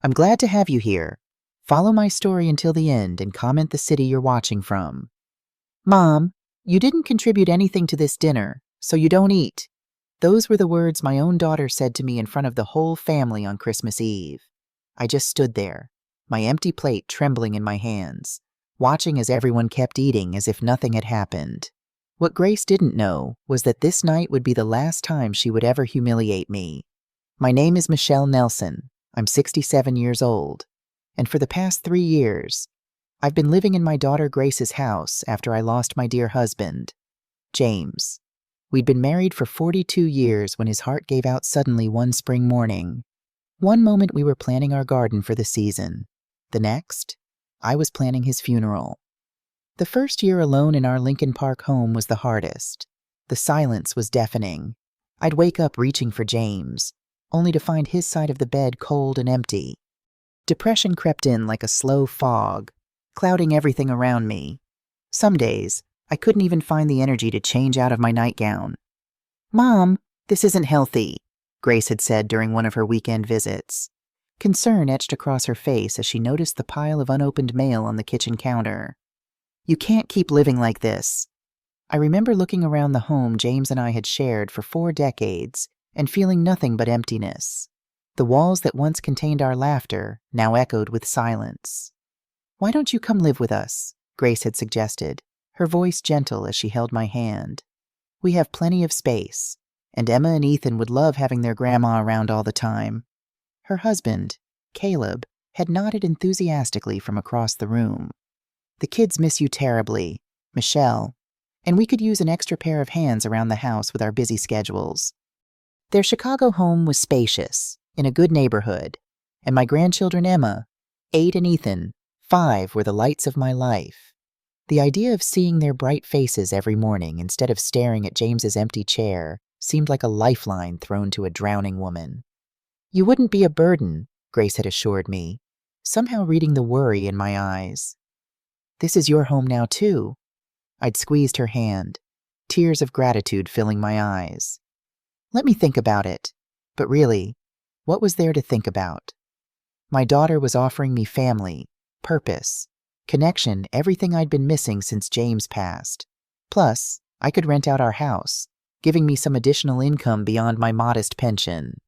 I'm glad to have you here. Follow my story until the end and comment the city you're watching from. Mom, you didn't contribute anything to this dinner, so you don't eat. Those were the words my own daughter said to me in front of the whole family on Christmas Eve. I just stood there, my empty plate trembling in my hands, watching as everyone kept eating as if nothing had happened. What Grace didn't know was that this night would be the last time she would ever humiliate me. My name is Michelle Nelson. I'm 67 years old. And for the past 3 years, I've been living in my daughter Grace's house after I lost my dear husband, James. We'd been married for 42 years when his heart gave out suddenly one spring morning. One moment we were planning our garden for the season. The next, I was planning his funeral. The first year alone in our Lincoln Park home was the hardest. The silence was deafening. I'd wake up reaching for James, only to find his side of the bed cold and empty. Depression crept in like a slow fog, clouding everything around me. Some days, I couldn't even find the energy to change out of my nightgown. Mom, this isn't healthy, Grace had said during one of her weekend visits. Concern etched across her face as she noticed the pile of unopened mail on the kitchen counter. You can't keep living like this. I remember looking around the home James and I had shared for 4 decades and feeling nothing but emptiness. The walls that once contained our laughter now echoed with silence. Why don't you come live with us? Grace had suggested, her voice gentle as she held my hand. We have plenty of space, and Emma and Ethan would love having their grandma around all the time. Her husband, Caleb, had nodded enthusiastically from across the room. The kids miss you terribly, Michelle, and we could use an extra pair of hands around the house with our busy schedules. Their Chicago home was spacious, in a good neighborhood, and my grandchildren Emma, 8, and Ethan, 5, were the lights of my life. The idea of seeing their bright faces every morning instead of staring at James's empty chair seemed like a lifeline thrown to a drowning woman. You wouldn't be a burden, Grace had assured me, somehow reading the worry in my eyes. This is your home now, too. I'd squeezed her hand, tears of gratitude filling my eyes. Let me think about it. But really, what was there to think about? My daughter was offering me family, purpose, connection, everything I'd been missing since James passed. Plus, I could rent out our house, giving me some additional income beyond my modest pension.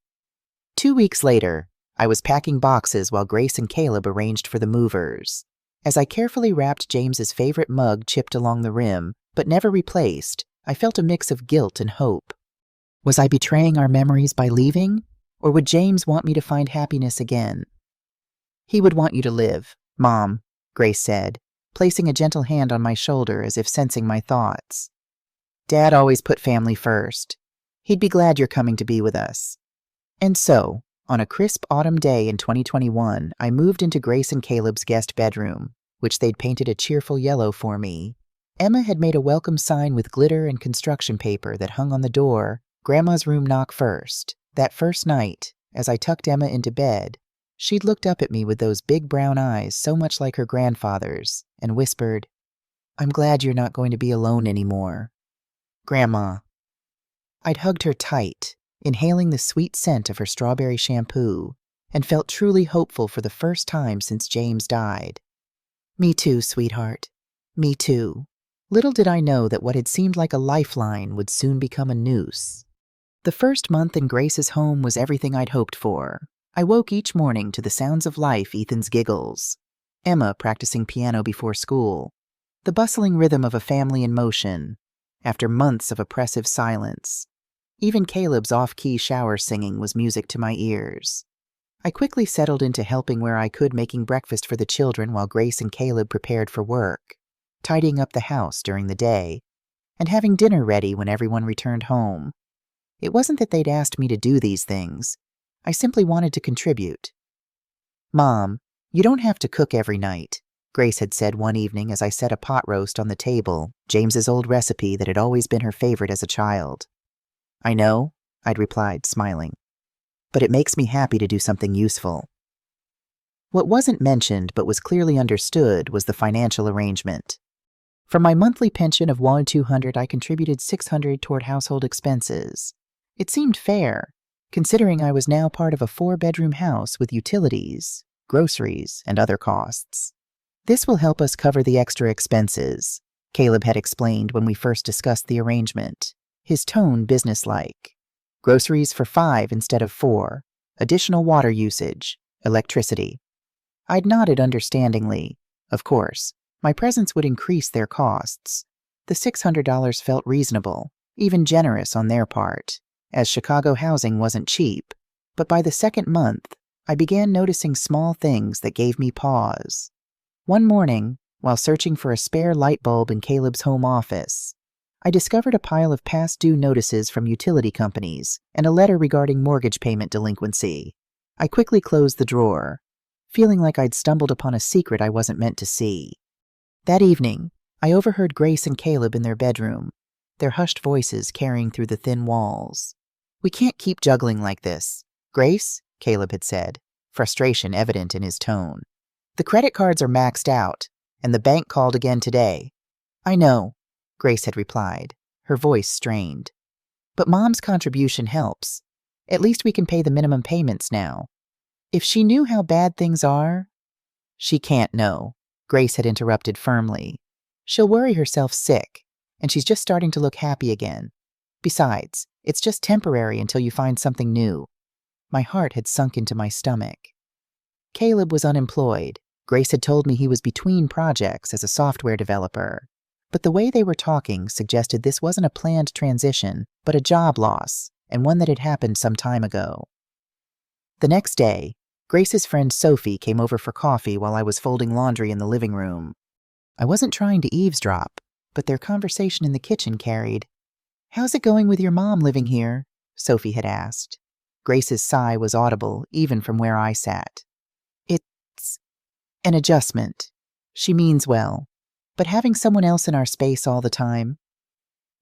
2 weeks later, I was packing boxes while Grace and Caleb arranged for the movers. As I carefully wrapped James's favorite mug chipped along the rim, but never replaced, I felt a mix of guilt and hope. Was I betraying our memories by leaving, or would James want me to find happiness again? He would want you to live, Mom, Grace said, placing a gentle hand on my shoulder as if sensing my thoughts. Dad always put family first. He'd be glad you're coming to be with us. And so, on a crisp autumn day in 2021, I moved into Grace and Caleb's guest bedroom, which they'd painted a cheerful yellow for me. Emma had made a welcome sign with glitter and construction paper that hung on the door, Grandma's room knock first. That first night, as I tucked Emma into bed, she'd looked up at me with those big brown eyes so much like her grandfather's, and whispered, I'm glad you're not going to be alone anymore. Grandma. I'd hugged her tight, inhaling the sweet scent of her strawberry shampoo, and felt truly hopeful for the first time since James died. Me too, sweetheart. Me too. Little did I know that what had seemed like a lifeline would soon become a noose. The first month in Grace's home was everything I'd hoped for. I woke each morning to the sounds of life, Ethan's giggles, Emma practicing piano before school, the bustling rhythm of a family in motion, after months of oppressive silence. Even Caleb's off-key shower singing was music to my ears. I quickly settled into helping where I could, making breakfast for the children while Grace and Caleb prepared for work, tidying up the house during the day, and having dinner ready when everyone returned home. It wasn't that they'd asked me to do these things. I simply wanted to contribute. Mom, you don't have to cook every night, Grace had said one evening as I set a pot roast on the table, James's old recipe that had always been her favorite as a child. I know, I'd replied, smiling, but it makes me happy to do something useful. What wasn't mentioned but was clearly understood was the financial arrangement. From my monthly pension of $200, I contributed $600 toward household expenses. It seemed fair, considering I was now part of a 4-bedroom house with utilities, groceries, and other costs. This will help us cover the extra expenses, Caleb had explained when we first discussed the arrangement, his tone businesslike. Groceries for 5 instead of 4, additional water usage, electricity. I'd nodded understandingly. Of course, my presence would increase their costs. The $600 felt reasonable, even generous on their part, as Chicago housing wasn't cheap. But by the second month, I began noticing small things that gave me pause. One morning, while searching for a spare light bulb in Caleb's home office, I discovered a pile of past due notices from utility companies and a letter regarding mortgage payment delinquency. I quickly closed the drawer, feeling like I'd stumbled upon a secret I wasn't meant to see. That evening, I overheard Grace and Caleb in their bedroom, their hushed voices carrying through the thin walls. "We can't keep juggling like this. Grace," Caleb had said, frustration evident in his tone. "The credit cards are maxed out, and the bank called again today." "I know," Grace had replied, her voice strained. "But Mom's contribution helps. At least we can pay the minimum payments now. If she knew how bad things are—" "She can't know," Grace had interrupted firmly. "She'll worry herself sick, and she's just starting to look happy again. Besides, it's just temporary until you find something new." My heart had sunk into my stomach. Caleb was unemployed. Grace had told me he was between projects as a software developer. But the way they were talking suggested this wasn't a planned transition, but a job loss, and one that had happened some time ago. The next day, Grace's friend Sophie came over for coffee while I was folding laundry in the living room. I wasn't trying to eavesdrop, but their conversation in the kitchen carried. "How's it going with your mom living here?" Sophie had asked. Grace's sigh was audible even from where I sat. "It's an adjustment. She means well. But having someone else in our space all the time—"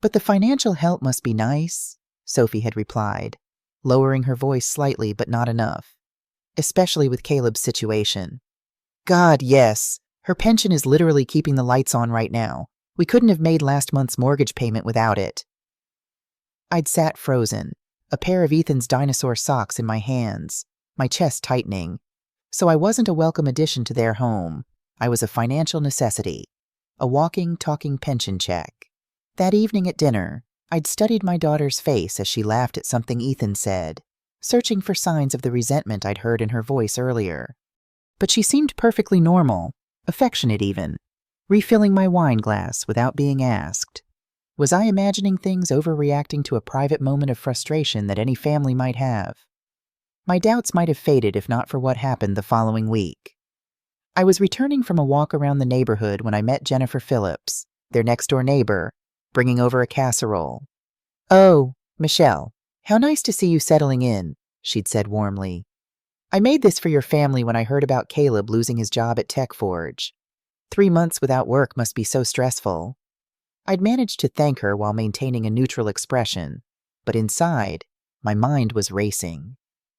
"But the financial help must be nice," Sophie had replied, lowering her voice slightly but not enough. "Especially with Caleb's situation." "God, yes. Her pension is literally keeping the lights on right now. We couldn't have made last month's mortgage payment without it." I'd sat frozen, a pair of Ethan's dinosaur socks in my hands, my chest tightening. So I wasn't a welcome addition to their home. I was a financial necessity. A walking, talking pension check. That evening at dinner, I'd studied my daughter's face as she laughed at something Ethan said, searching for signs of the resentment I'd heard in her voice earlier. But she seemed perfectly normal, affectionate even, refilling my wine glass without being asked. Was I imagining things overreacting to a private moment of frustration that any family might have? My doubts might have faded if not for what happened the following week. I was returning from a walk around the neighborhood when I met Jennifer Phillips, their next-door neighbor, bringing over a casserole. "Oh, Michelle, how nice to see you settling in," she'd said warmly. "I made this for your family when I heard about Caleb losing his job at Tech Forge. 3 months without work must be so stressful." I'd managed to thank her while maintaining a neutral expression, but inside, my mind was racing.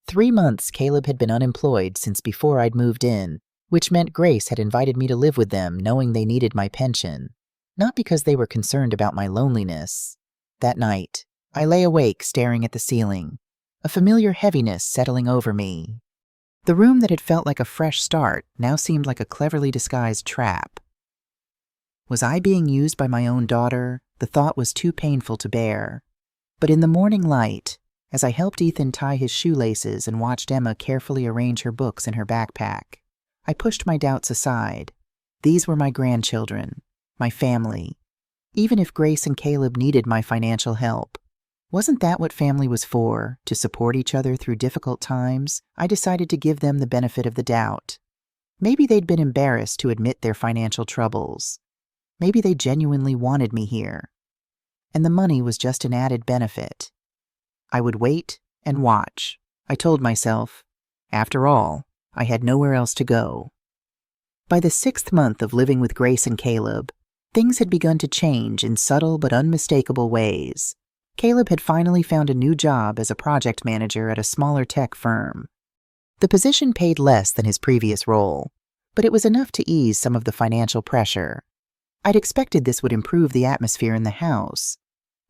3 months Caleb had been unemployed since before I'd moved in, which meant Grace had invited me to live with them knowing they needed my pension, not because they were concerned about my loneliness. That night, I lay awake staring at the ceiling, a familiar heaviness settling over me. The room that had felt like a fresh start now seemed like a cleverly disguised trap. Was I being used by my own daughter? The thought was too painful to bear. But in the morning light, as I helped Ethan tie his shoelaces and watched Emma carefully arrange her books in her backpack, I pushed my doubts aside. These were my grandchildren, my family. Even if Grace and Caleb needed my financial help, wasn't that what family was for, to support each other through difficult times? I decided to give them the benefit of the doubt. Maybe they'd been embarrassed to admit their financial troubles. Maybe they genuinely wanted me here. And the money was just an added benefit. I would wait and watch, I told myself. After all, I had nowhere else to go. By the 6th month of living with Grace and Caleb, things had begun to change in subtle but unmistakable ways. Caleb had finally found a new job as a project manager at a smaller tech firm. The position paid less than his previous role, but it was enough to ease some of the financial pressure. I'd expected this would improve the atmosphere in the house,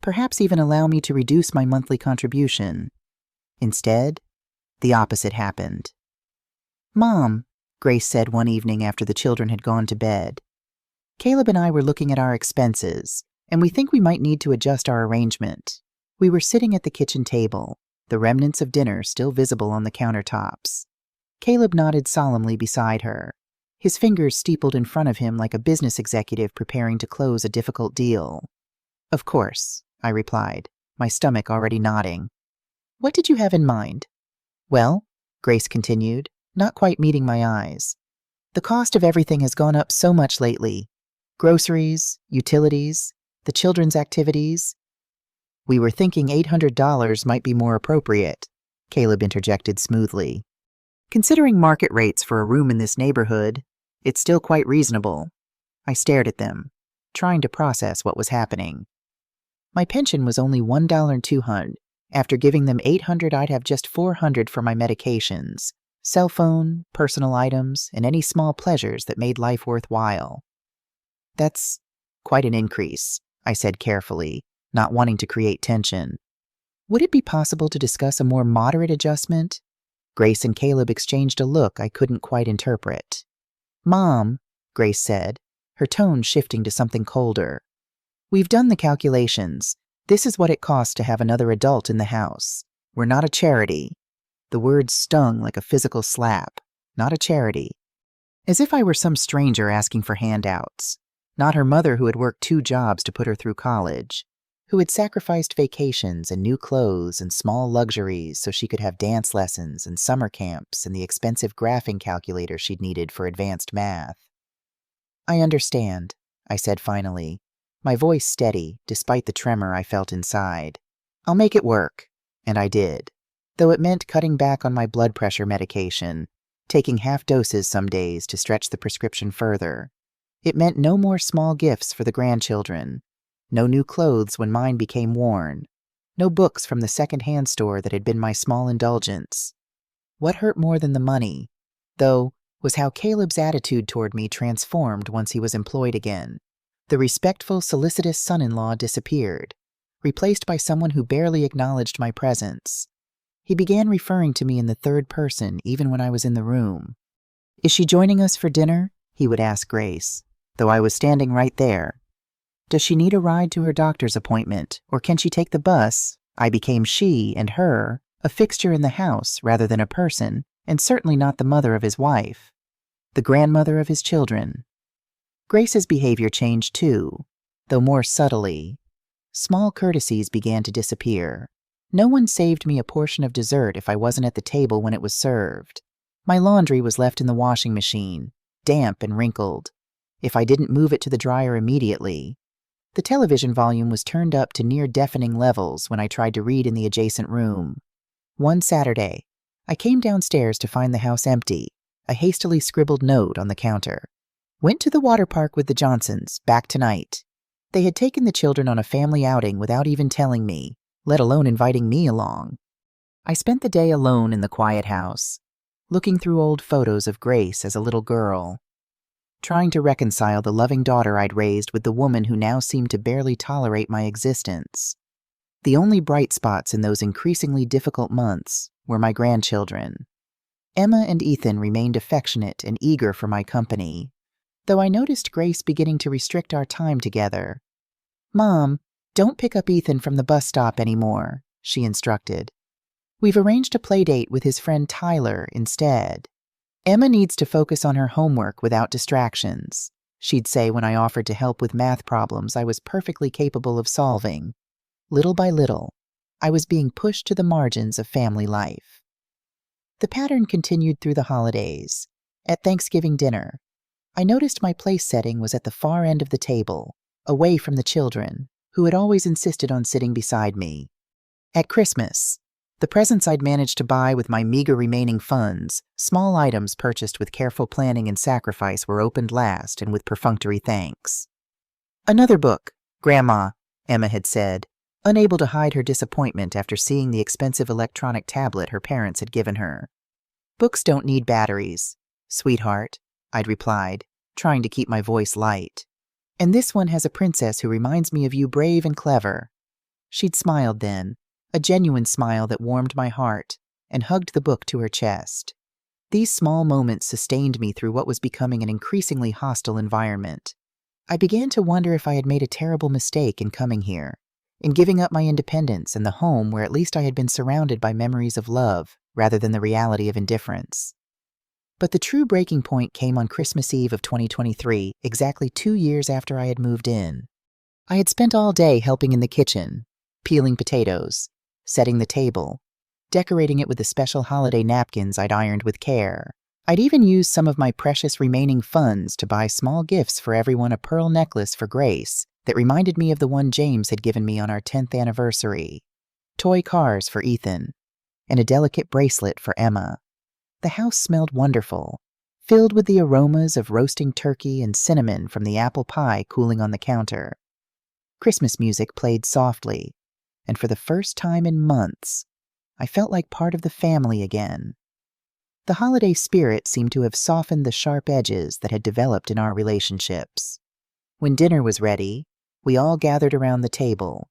perhaps even allow me to reduce my monthly contribution. Instead, the opposite happened. "Mom," Grace said one evening after the children had gone to bed, "Caleb and I were looking at our expenses, and we think we might need to adjust our arrangement." We were sitting at the kitchen table, the remnants of dinner still visible on the countertops. Caleb nodded solemnly beside her, his fingers steepled in front of him like a business executive preparing to close a difficult deal. "Of course," I replied, my stomach already nodding. "What did you have in mind?" "Well," Grace continued, not quite meeting my eyes, "the cost of everything has gone up so much lately. Groceries, utilities, the children's activities." "We were thinking $800 might be more appropriate," Caleb interjected smoothly. "Considering market rates for a room in this neighborhood, it's still quite reasonable." I stared at them, trying to process what was happening. My pension was only $1.02. After giving them $800, I'd have just $400 for my medications, cell phone, personal items, and any small pleasures that made life worthwhile. "That's quite an increase," I said carefully, not wanting to create tension. "Would it be possible to discuss a more moderate adjustment?" Grace and Caleb exchanged a look I couldn't quite interpret. "Mom," Grace said, her tone shifting to something colder, "we've done the calculations. This is what it costs to have another adult in the house. We're not a charity." The words stung like a physical slap. Not a charity. As if I were some stranger asking for handouts. Not her mother who had worked 2 jobs to put her through college, who had sacrificed vacations and new clothes and small luxuries so she could have dance lessons and summer camps and the expensive graphing calculator she'd needed for advanced math. "I understand," I said finally, my voice steady despite the tremor I felt inside. "I'll make it work." And I did, though it meant cutting back on my blood pressure medication, taking half doses some days to stretch the prescription further. It meant no more small gifts for the grandchildren, no new clothes when mine became worn, no books from the second-hand store that had been my small indulgence. What hurt more than the money, though, was how Caleb's attitude toward me transformed once he was employed again. The respectful, solicitous son-in-law disappeared, replaced by someone who barely acknowledged my presence. He began referring to me in the third person even when I was in the room. "Is she joining us for dinner?" he would ask Grace, though I was standing right there. "Does she need a ride to her doctor's appointment, or can she take the bus?" I became she and her, a fixture in the house rather than a person, and certainly not the mother of his wife, the grandmother of his children. Grace's behavior changed too, though more subtly. Small courtesies began to disappear. No one saved me a portion of dessert if I wasn't at the table when it was served. My laundry was left in the washing machine, damp and wrinkled, if I didn't move it to the dryer immediately. The television volume was turned up to near-deafening levels when I tried to read in the adjacent room. One Saturday, I came downstairs to find the house empty, a hastily scribbled note on the counter. "Went to the water park with the Johnsons, back tonight." They had taken the children on a family outing without even telling me, let alone inviting me along. I spent the day alone in the quiet house, looking through old photos of Grace as a little girl, trying to reconcile the loving daughter I'd raised with the woman who now seemed to barely tolerate my existence. The only bright spots in those increasingly difficult months were my grandchildren. Emma and Ethan remained affectionate and eager for my company, though I noticed Grace beginning to restrict our time together. "Mom, don't pick up Ethan from the bus stop anymore," she instructed. "We've arranged a play date with his friend Tyler instead. Emma needs to focus on her homework without distractions," she'd say when I offered to help with math problems I was perfectly capable of solving. Little by little, I was being pushed to the margins of family life. The pattern continued through the holidays. At Thanksgiving dinner, I noticed my place setting was at the far end of the table, away from the children, who had always insisted on sitting beside me. At Christmas, the presents I'd managed to buy with my meager remaining funds, small items purchased with careful planning and sacrifice, were opened last and with perfunctory thanks. "Another book, Grandma," Emma had said, unable to hide her disappointment after seeing the expensive electronic tablet her parents had given her. "Books don't need batteries, sweetheart," I'd replied, trying to keep my voice light. "And this one has a princess who reminds me of you, brave and clever." She'd smiled then, a genuine smile that warmed my heart, and hugged the book to her chest. These small moments sustained me through what was becoming an increasingly hostile environment. I began to wonder if I had made a terrible mistake in coming here, in giving up my independence and the home where at least I had been surrounded by memories of love rather than the reality of indifference. But the true breaking point came on Christmas Eve of 2023, exactly 2 years after I had moved in. I had spent all day helping in the kitchen, peeling potatoes, setting the table, decorating it with the special holiday napkins I'd ironed with care. I'd even used some of my precious remaining funds to buy small gifts for everyone: a pearl necklace for Grace that reminded me of the one James had given me on our 10th anniversary, toy cars for Ethan, and a delicate bracelet for Emma. The house smelled wonderful, filled with the aromas of roasting turkey and cinnamon from the apple pie cooling on the counter. Christmas music played softly, and for the first time in months, I felt like part of the family again. The holiday spirit seemed to have softened the sharp edges that had developed in our relationships. When dinner was ready, we all gathered around the table.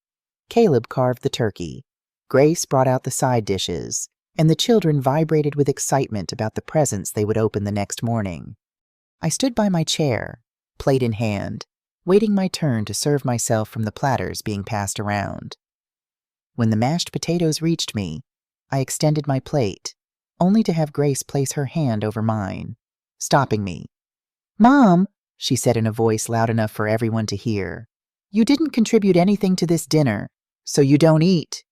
Caleb carved the turkey, Grace brought out the side dishes, and the children vibrated with excitement about the presents they would open the next morning. I stood by my chair, plate in hand, waiting my turn to serve myself from the platters being passed around. When the mashed potatoes reached me, I extended my plate, only to have Grace place her hand over mine, stopping me. "Mom," she said in a voice loud enough for everyone to hear, "you didn't contribute anything to this dinner, so you don't eat."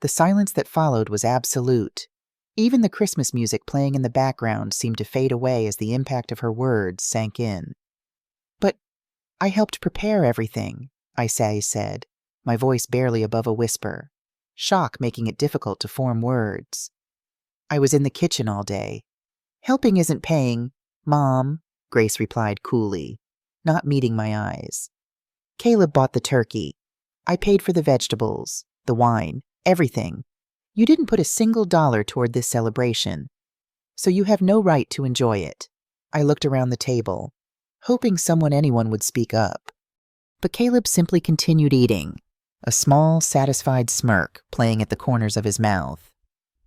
The silence that followed was absolute. Even the Christmas music playing in the background seemed to fade away as the impact of her words sank in. "But I helped prepare everything," I said, my voice barely above a whisper, shock making it difficult to form words. "I was in the kitchen all day." "Helping isn't paying, Mom," Grace replied coolly, not meeting my eyes. "Caleb bought the turkey. I paid for the vegetables, the wine, everything. You didn't put a single dollar toward this celebration, so you have no right to enjoy it." I looked around the table, hoping anyone would speak up. But Caleb simply continued eating, a small, satisfied smirk playing at the corners of his mouth.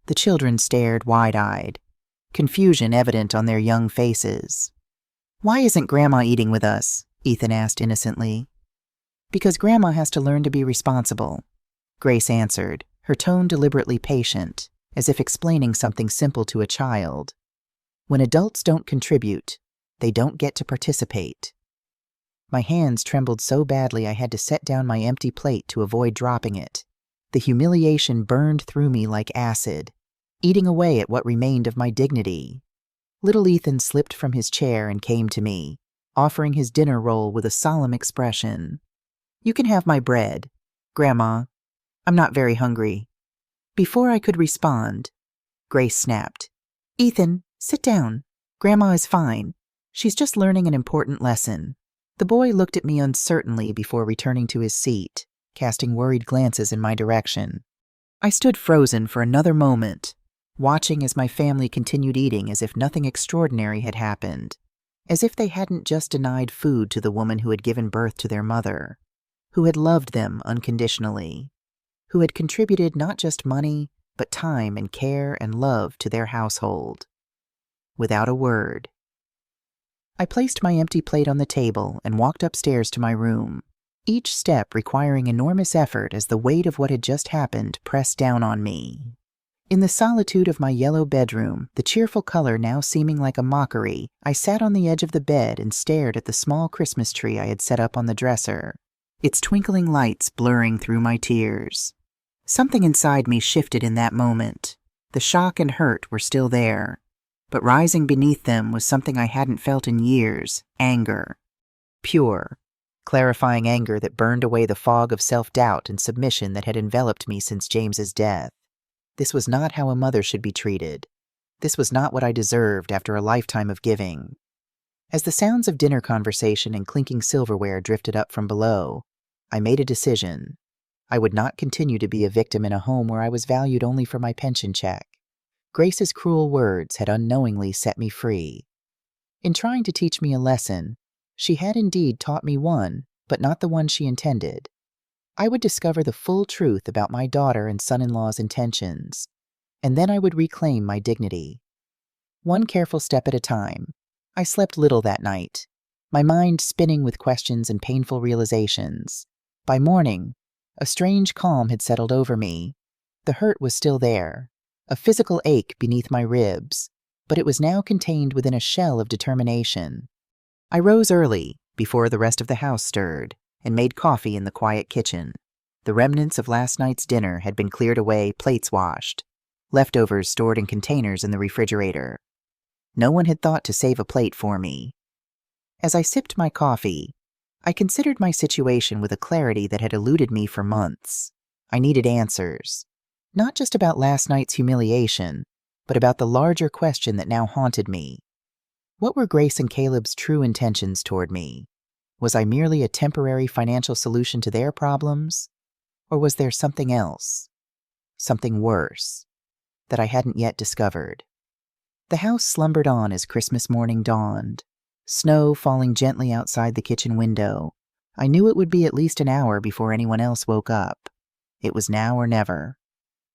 The children stared wide-eyed, confusion evident on their young faces. "Why isn't Grandma eating with us?" Ethan asked innocently. "Because Grandma has to learn to be responsible," Grace answered, her tone deliberately patient, as if explaining something simple to a child. "When adults don't contribute, they don't get to participate." My hands trembled so badly I had to set down my empty plate to avoid dropping it. The humiliation burned through me like acid, eating away at what remained of my dignity. Little Ethan slipped from his chair and came to me, offering his dinner roll with a solemn expression. "You can have my bread, Grandma. I'm not very hungry." Before I could respond, Grace snapped, "Ethan, sit down. Grandma is fine. She's just learning an important lesson." The boy looked at me uncertainly before returning to his seat, casting worried glances in my direction. I stood frozen for another moment, watching as my family continued eating as if nothing extraordinary had happened, as if they hadn't just denied food to the woman who had given birth to their mother, who had loved them unconditionally, who had contributed not just money, but time and care and love to their household. Without a word, I placed my empty plate on the table and walked upstairs to my room, each step requiring enormous effort as the weight of what had just happened pressed down on me. In the solitude of my yellow bedroom, the cheerful color now seeming like a mockery, I sat on the edge of the bed and stared at the small Christmas tree I had set up on the dresser, its twinkling lights blurring through my tears. Something inside me shifted in that moment. The shock and hurt were still there, but rising beneath them was something I hadn't felt in years: anger. Pure, clarifying anger that burned away the fog of self-doubt and submission that had enveloped me since James's death. This was not how a mother should be treated. This was not what I deserved after a lifetime of giving. As the sounds of dinner conversation and clinking silverware drifted up from below, I made a decision. I would not continue to be a victim in a home where I was valued only for my pension check. Grace's cruel words had unknowingly set me free. In trying to teach me a lesson, she had indeed taught me one, but not the one she intended. I would discover the full truth about my daughter and son-in-law's intentions, and then I would reclaim my dignity. One careful step at a time. I slept little that night, my mind spinning with questions and painful realizations. By morning, a strange calm had settled over me. The hurt was still there, a physical ache beneath my ribs, but it was now contained within a shell of determination. I rose early, before the rest of the house stirred, and made coffee in the quiet kitchen. The remnants of last night's dinner had been cleared away, plates washed, leftovers stored in containers in the refrigerator. No one had thought to save a plate for me. As I sipped my coffee, I considered my situation with a clarity that had eluded me for months. I needed answers, not just about last night's humiliation, but about the larger question that now haunted me. What were Grace and Caleb's true intentions toward me? Was I merely a temporary financial solution to their problems? Or was there something else? Something worse, that I hadn't yet discovered? The house slumbered on as Christmas morning dawned, snow falling gently outside the kitchen window. I knew it would be at least an hour before anyone else woke up. It was now or never.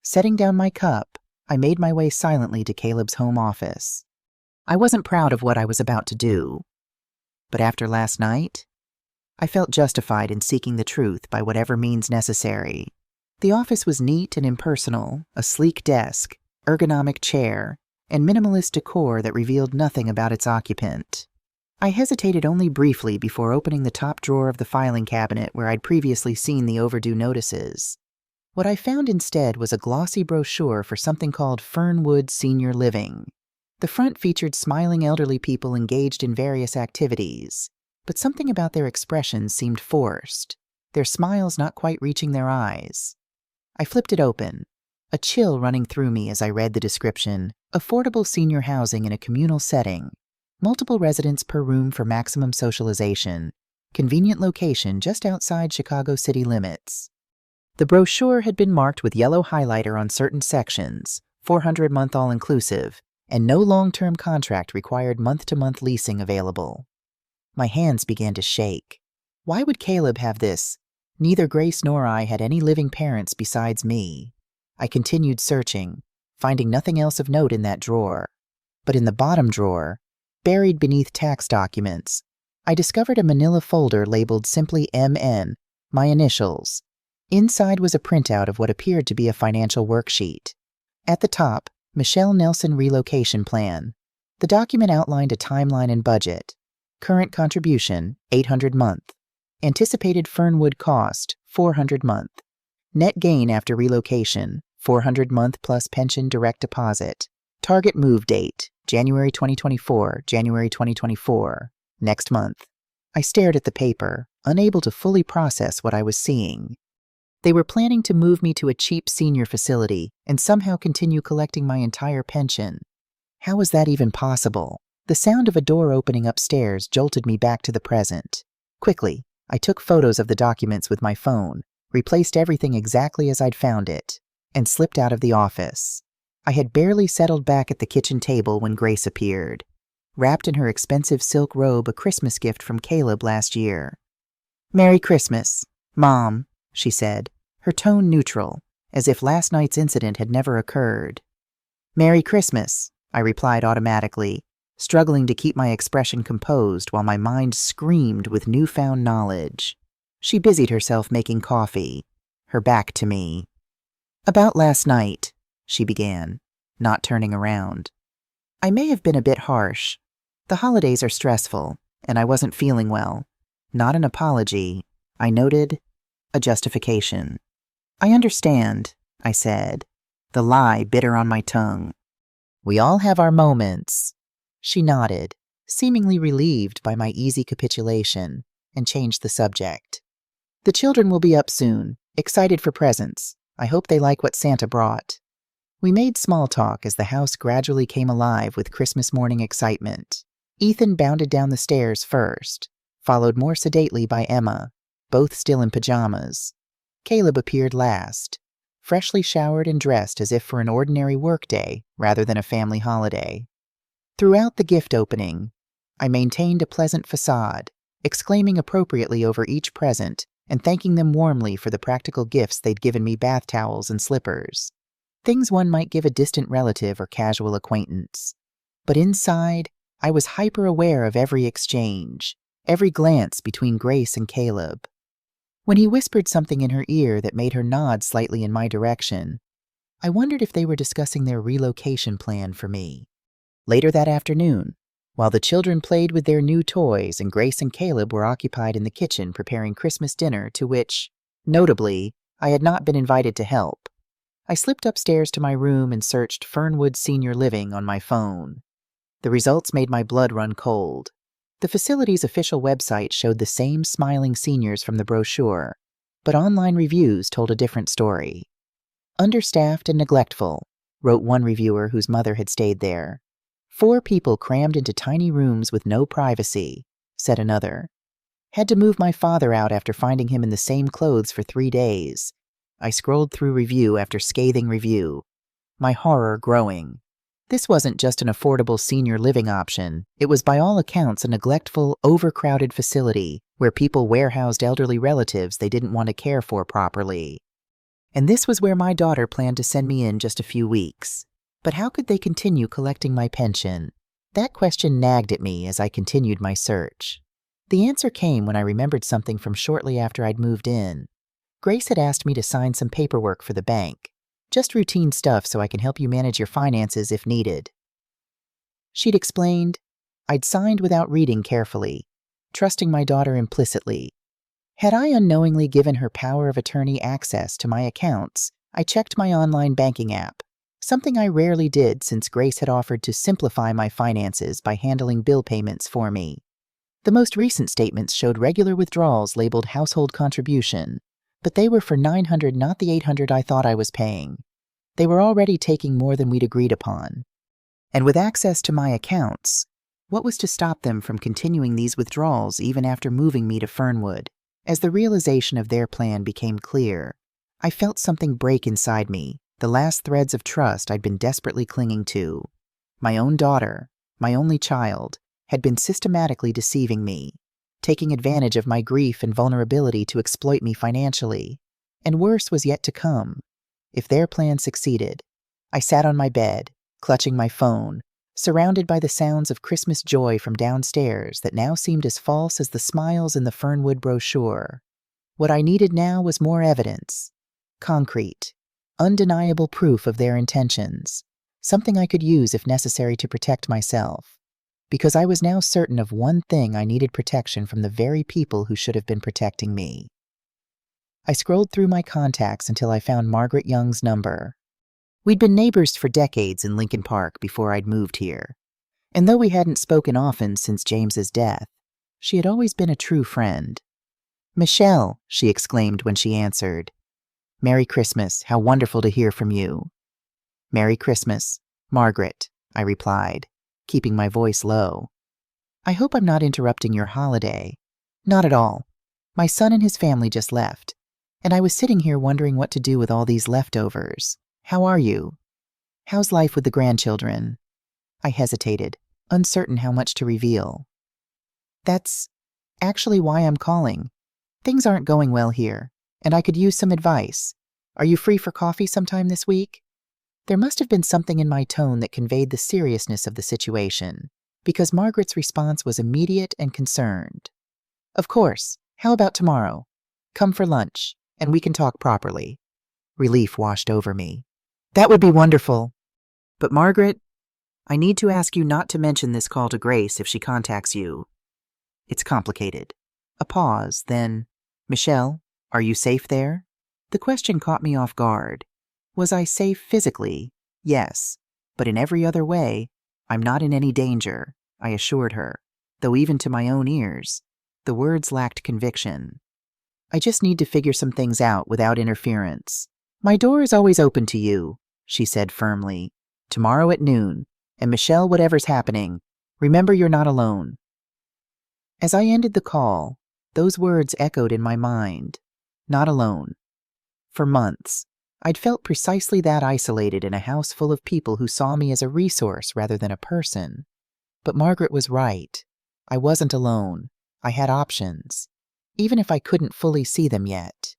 Setting down my cup, I made my way silently to Caleb's home office. I wasn't proud of what I was about to do, but after last night, I felt justified in seeking the truth by whatever means necessary. The office was neat and impersonal, a sleek desk, ergonomic chair, and minimalist decor that revealed nothing about its occupant. I hesitated only briefly before opening the top drawer of the filing cabinet where I'd previously seen the overdue notices. What I found instead was a glossy brochure for something called Fernwood Senior Living. The front featured smiling elderly people engaged in various activities, but something about their expressions seemed forced, their smiles not quite reaching their eyes. I flipped it open, a chill running through me as I read the description: affordable senior housing in a communal setting, multiple residents per room for maximum socialization, convenient location just outside Chicago city limits. The brochure had been marked with yellow highlighter on certain sections, 400-month all-inclusive, and no long-term contract required month-to-month leasing available. My hands began to shake. Why would Caleb have this? Neither Grace nor I had any living parents besides me. I continued searching, finding nothing else of note in that drawer. But in the bottom drawer, buried beneath tax documents, I discovered a manila folder labeled simply MN, my initials. Inside was a printout of what appeared to be a financial worksheet. At the top, Michelle Nelson Relocation Plan. The document outlined a timeline and budget. Current contribution, $800 month. Anticipated Fernwood cost, $400 month. Net gain after relocation, $400 month plus pension direct deposit. Target move date, January 2024, January 2024. Next month. I stared at the paper, unable to fully process what I was seeing. They were planning to move me to a cheap senior facility and somehow continue collecting my entire pension. How was that even possible? The sound of a door opening upstairs jolted me back to the present. Quickly, I took photos of the documents with my phone, replaced everything exactly as I'd found it, and slipped out of the office. I had barely settled back at the kitchen table when Grace appeared, wrapped in her expensive silk robe, a Christmas gift from Caleb last year. "Merry Christmas, Mom," she said, her tone neutral, as if last night's incident had never occurred. "Merry Christmas," I replied automatically, struggling to keep my expression composed while my mind screamed with newfound knowledge. She busied herself making coffee, her back to me. "About last night," she began, not turning around. "I may have been a bit harsh. The holidays are stressful, and I wasn't feeling well. Not an apology," I noted, a justification. "I understand," I said, the lie bitter on my tongue. "We all have our moments." She nodded, seemingly relieved by my easy capitulation, and changed the subject. "The children will be up soon, excited for presents. I hope they like what Santa brought." We made small talk as the house gradually came alive with Christmas morning excitement. Ethan bounded down the stairs first, followed more sedately by Emma, both still in pajamas. Caleb appeared last, freshly showered and dressed as if for an ordinary workday rather than a family holiday. Throughout the gift opening, I maintained a pleasant facade, exclaiming appropriately over each present and thanking them warmly for the practical gifts they'd given me: bath towels and slippers. Things one might give a distant relative or casual acquaintance. But inside, I was hyper-aware of every exchange, every glance between Grace and Caleb. When he whispered something in her ear that made her nod slightly in my direction, I wondered if they were discussing their relocation plan for me. Later that afternoon, while the children played with their new toys and Grace and Caleb were occupied in the kitchen preparing Christmas dinner to which, notably, I had not been invited to help, I slipped upstairs to my room and searched Fernwood Senior Living on my phone. The results made my blood run cold. The facility's official website showed the same smiling seniors from the brochure, but online reviews told a different story. "Understaffed and neglectful," wrote one reviewer whose mother had stayed there. "4 people crammed into tiny rooms with no privacy," said another. "Had to move my father out after finding him in the same clothes for 3 days." I scrolled through review after scathing review, my horror growing. This wasn't just an affordable senior living option. It was by all accounts a neglectful, overcrowded facility where people warehoused elderly relatives they didn't want to care for properly. And this was where my daughter planned to send me in just a few weeks. But how could they continue collecting my pension? That question nagged at me as I continued my search. The answer came when I remembered something from shortly after I'd moved in. Grace had asked me to sign some paperwork for the bank. Just routine stuff so I can help you manage your finances if needed. She'd explained. I'd signed without reading carefully, trusting my daughter implicitly. Had I unknowingly given her power of attorney access to my accounts, I checked my online banking app, something I rarely did since Grace had offered to simplify my finances by handling bill payments for me. The most recent statements showed regular withdrawals labeled household contribution, but they were for $900, not the $800 I thought I was paying. They were already taking more than we'd agreed upon. And with access to my accounts, what was to stop them from continuing these withdrawals even after moving me to Fernwood? As the realization of their plan became clear, I felt something break inside me, the last threads of trust I'd been desperately clinging to. My own daughter, my only child, had been systematically deceiving me, taking advantage of my grief and vulnerability to exploit me financially. And worse was yet to come. If their plan succeeded, I sat on my bed, clutching my phone, surrounded by the sounds of Christmas joy from downstairs that now seemed as false as the smiles in the Fernwood brochure. What I needed now was more evidence. Concrete, undeniable proof of their intentions. Something I could use if necessary to protect myself. Because I was now certain of one thing: I needed protection from the very people who should have been protecting me. I scrolled through my contacts until I found Margaret Young's number. We'd been neighbors for decades in Lincoln Park before I'd moved here, and though we hadn't spoken often since James's death, she had always been a true friend. "Michelle," she exclaimed when she answered. "Merry Christmas. How wonderful to hear from you." "Merry Christmas, Margaret," I replied, keeping my voice low. "I hope I'm not interrupting your holiday." "Not at all. My son and his family just left, and I was sitting here wondering what to do with all these leftovers. How are you? How's life with the grandchildren?" I hesitated, uncertain how much to reveal. "That's actually why I'm calling. Things aren't going well here, and I could use some advice. Are you free for coffee sometime this week?" There must have been something in my tone that conveyed the seriousness of the situation, because Margaret's response was immediate and concerned. "Of course. How about tomorrow? Come for lunch, and we can talk properly." Relief washed over me. "That would be wonderful. But Margaret, I need to ask you not to mention this call to Grace if she contacts you. It's complicated." A pause, then, "Michelle, are you safe there?" The question caught me off guard. Was I safe physically? Yes. But in every other way, I'm not in any danger, I assured her, though even to my own ears, the words lacked conviction. "I just need to figure some things out without interference." "My door is always open to you," she said firmly. "Tomorrow at noon. And Michelle, whatever's happening, remember you're not alone." As I ended the call, those words echoed in my mind. Not alone. For months, I'd felt precisely that, isolated in a house full of people who saw me as a resource rather than a person. But Margaret was right. I wasn't alone. I had options. even if I couldn't fully see them yet.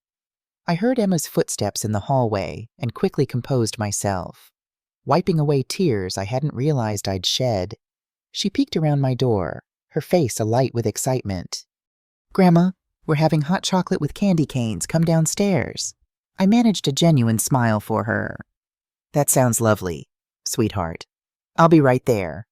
I heard Emma's footsteps in the hallway and quickly composed myself. Wiping away tears I hadn't realized I'd shed, she peeked around my door, her face alight with excitement. "Grandma, we're having hot chocolate with candy canes. Come downstairs." I managed a genuine smile for her. "That sounds lovely, sweetheart. I'll be right there."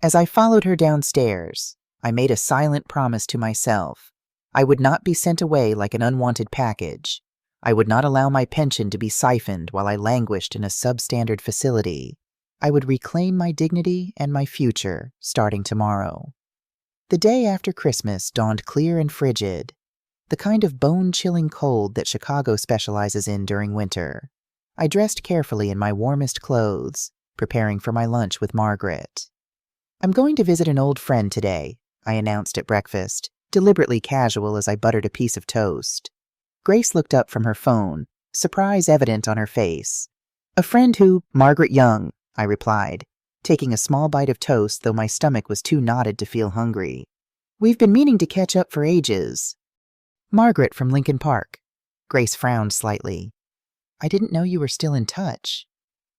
As I followed her downstairs, I made a silent promise to myself. I would not be sent away like an unwanted package. I would not allow my pension to be siphoned while I languished in a substandard facility. I would reclaim my dignity and my future starting tomorrow. The day after Christmas dawned clear and frigid, the kind of bone-chilling cold that Chicago specializes in during winter. I dressed carefully in my warmest clothes, preparing for my lunch with Margaret. "I'm going to visit an old friend today," I announced at breakfast, deliberately casual as I buttered a piece of toast. Grace looked up from her phone, surprise evident on her face. "A friend who—" "Margaret Young," I replied, taking a small bite of toast though my stomach was too knotted to feel hungry. "We've been meaning to catch up for ages." "Margaret from Lincoln Park." Grace frowned slightly. "I didn't know you were still in touch."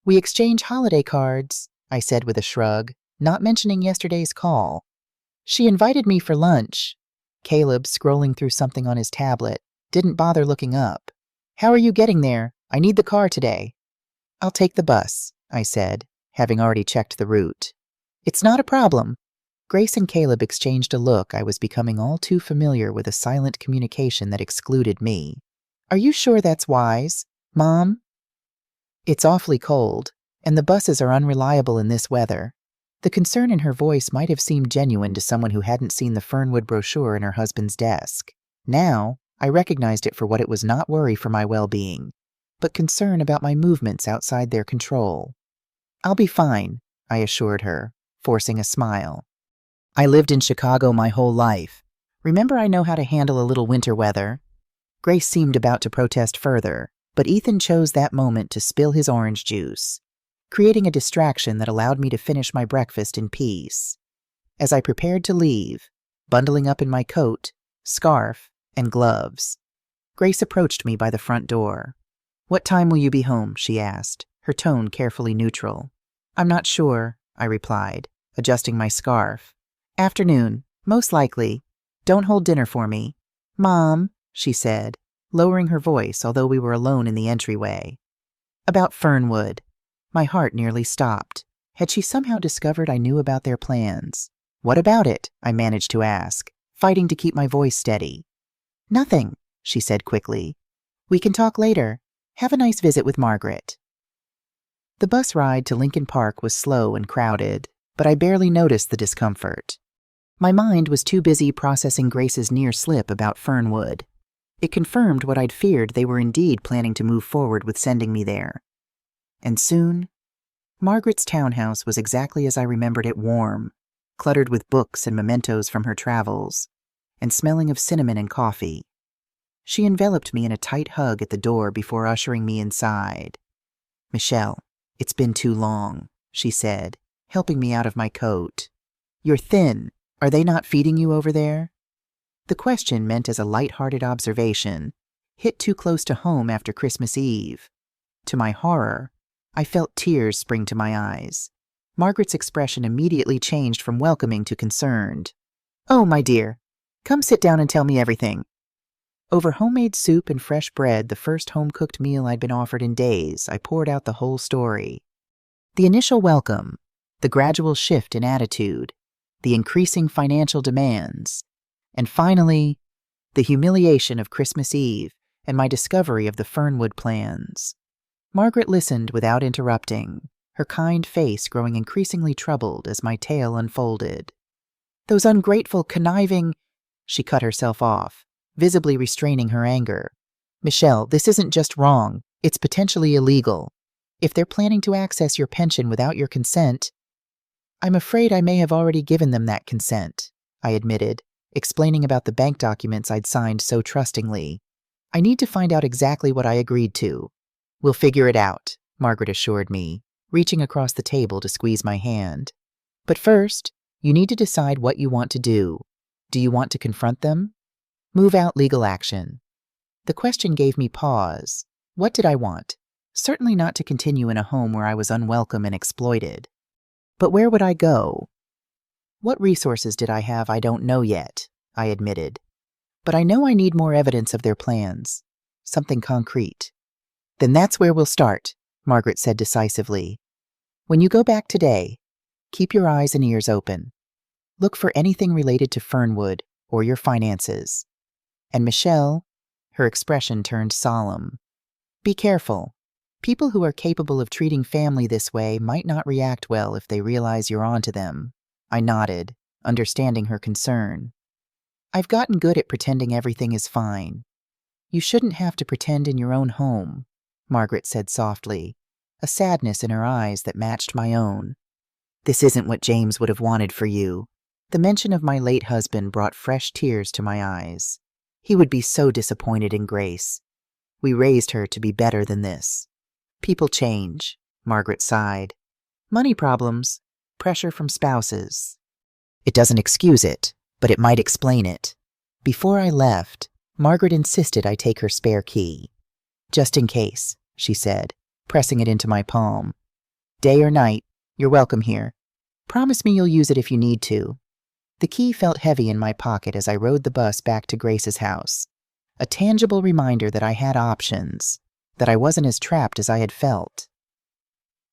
"We exchange holiday cards," I said with a shrug, not mentioning yesterday's call. "She invited me for lunch." Caleb, scrolling through something on his tablet, didn't bother looking up. "How are you getting there? I need the car today." "I'll take the bus," I said, having already checked the route. "It's not a problem." Grace and Caleb exchanged a look I was becoming all too familiar with a silent communication that excluded me. "Are you sure that's wise, Mom?" "It's awfully cold, and the buses are unreliable in this weather." The concern in her voice might have seemed genuine to someone who hadn't seen the Fernwood brochure in her husband's desk. Now, I recognized it for what it was: not worry for my well-being, but concern about my movements outside their control. "I'll be fine," I assured her, forcing a smile. "I lived in Chicago my whole life. Remember, I know how to handle a little winter weather." Grace seemed about to protest further, but Ethan chose that moment to spill his orange juice, creating a distraction that allowed me to finish my breakfast in peace. As I prepared to leave, bundling up in my coat, scarf, and gloves, Grace approached me by the front door. "What time will you be home?" she asked, her tone carefully neutral. "I'm not sure," I replied, adjusting my scarf. "Afternoon, most likely. Don't hold dinner for me." "Mom," she said, lowering her voice although we were alone in the entryway. "About Fernwood." My heart nearly stopped. Had she somehow discovered I knew about their plans? "What about it?" I managed to ask, fighting to keep my voice steady. "Nothing," she said quickly. "We can talk later. Have a nice visit with Margaret." The bus ride to Lincoln Park was slow and crowded, but I barely noticed the discomfort. My mind was too busy processing Grace's near slip about Fernwood. It confirmed what I'd feared: they were indeed planning to move forward with sending me there. And soon, Margaret's townhouse was exactly as I remembered it: warm, cluttered with books and mementos from her travels, and smelling of cinnamon and coffee. She enveloped me in a tight hug at the door before ushering me inside. "Michelle, it's been too long," she said, helping me out of my coat. "You're thin. Are they not feeding you over there?" The question, meant as a light-hearted observation, hit too close to home after Christmas Eve. To my horror, I felt tears spring to my eyes. Margaret's expression immediately changed from welcoming to concerned. "Oh, my dear, come sit down and tell me everything." Over homemade soup and fresh bread, the first home-cooked meal I'd been offered in days, I poured out the whole story. The initial welcome, the gradual shift in attitude, the increasing financial demands, and finally, the humiliation of Christmas Eve and my discovery of the Fernwood plans. Margaret listened without interrupting, her kind face growing increasingly troubled as my tale unfolded. "Those ungrateful, conniving—" She cut herself off, visibly restraining her anger. "Michelle, this isn't just wrong, it's potentially illegal. If they're planning to access your pension without your consent—" "I'm afraid I may have already given them that consent," I admitted, explaining about the bank documents I'd signed so trustingly. "I need to find out exactly what I agreed to." "We'll figure it out," Margaret assured me, reaching across the table to squeeze my hand. "But first, you need to decide what you want to do. Do you want to confront them?" Move out legal action. The question gave me pause. What did I want? Certainly not to continue in a home where I was unwelcome and exploited. But where would I go? What resources did I have? I don't know yet, I admitted. But I know I need more evidence of their plans. Something concrete. Then that's where we'll start, Margaret said decisively. When you go back today, keep your eyes and ears open. Look for anything related to Fernwood or your finances. And Michelle, her expression turned solemn. Be careful. People who are capable of treating family this way might not react well if they realize you're onto them. I nodded, understanding her concern. I've gotten good at pretending everything is fine. You shouldn't have to pretend in your own home, Margaret said softly, a sadness in her eyes that matched my own. This isn't what James would have wanted for you. The mention of my late husband brought fresh tears to my eyes. He would be so disappointed in Grace. We raised her to be better than this. People change, Margaret sighed. Money problems, pressure from spouses. It doesn't excuse it, but it might explain it. Before I left, Margaret insisted I take her spare key. Just in case, she said, pressing it into my palm. Day or night, you're welcome here. Promise me you'll use it if you need to. The key felt heavy in my pocket as I rode the bus back to Grace's house. A tangible reminder that I had options, that I wasn't as trapped as I had felt.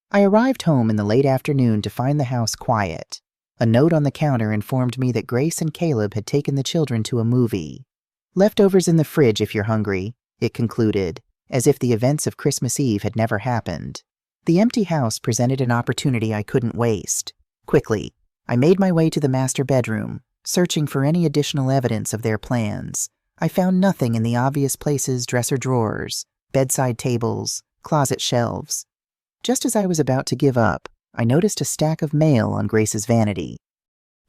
I arrived home in the late afternoon to find the house quiet. A note on the counter informed me that Grace and Caleb had taken the children to a movie. Leftovers in the fridge if you're hungry, it concluded, as if the events of Christmas Eve had never happened. The empty house presented an opportunity I couldn't waste. Quickly, I made my way to the master bedroom, searching for any additional evidence of their plans. I found nothing in the obvious places: dresser drawers, bedside tables, closet shelves. Just as I was about to give up, I noticed a stack of mail on Grace's vanity.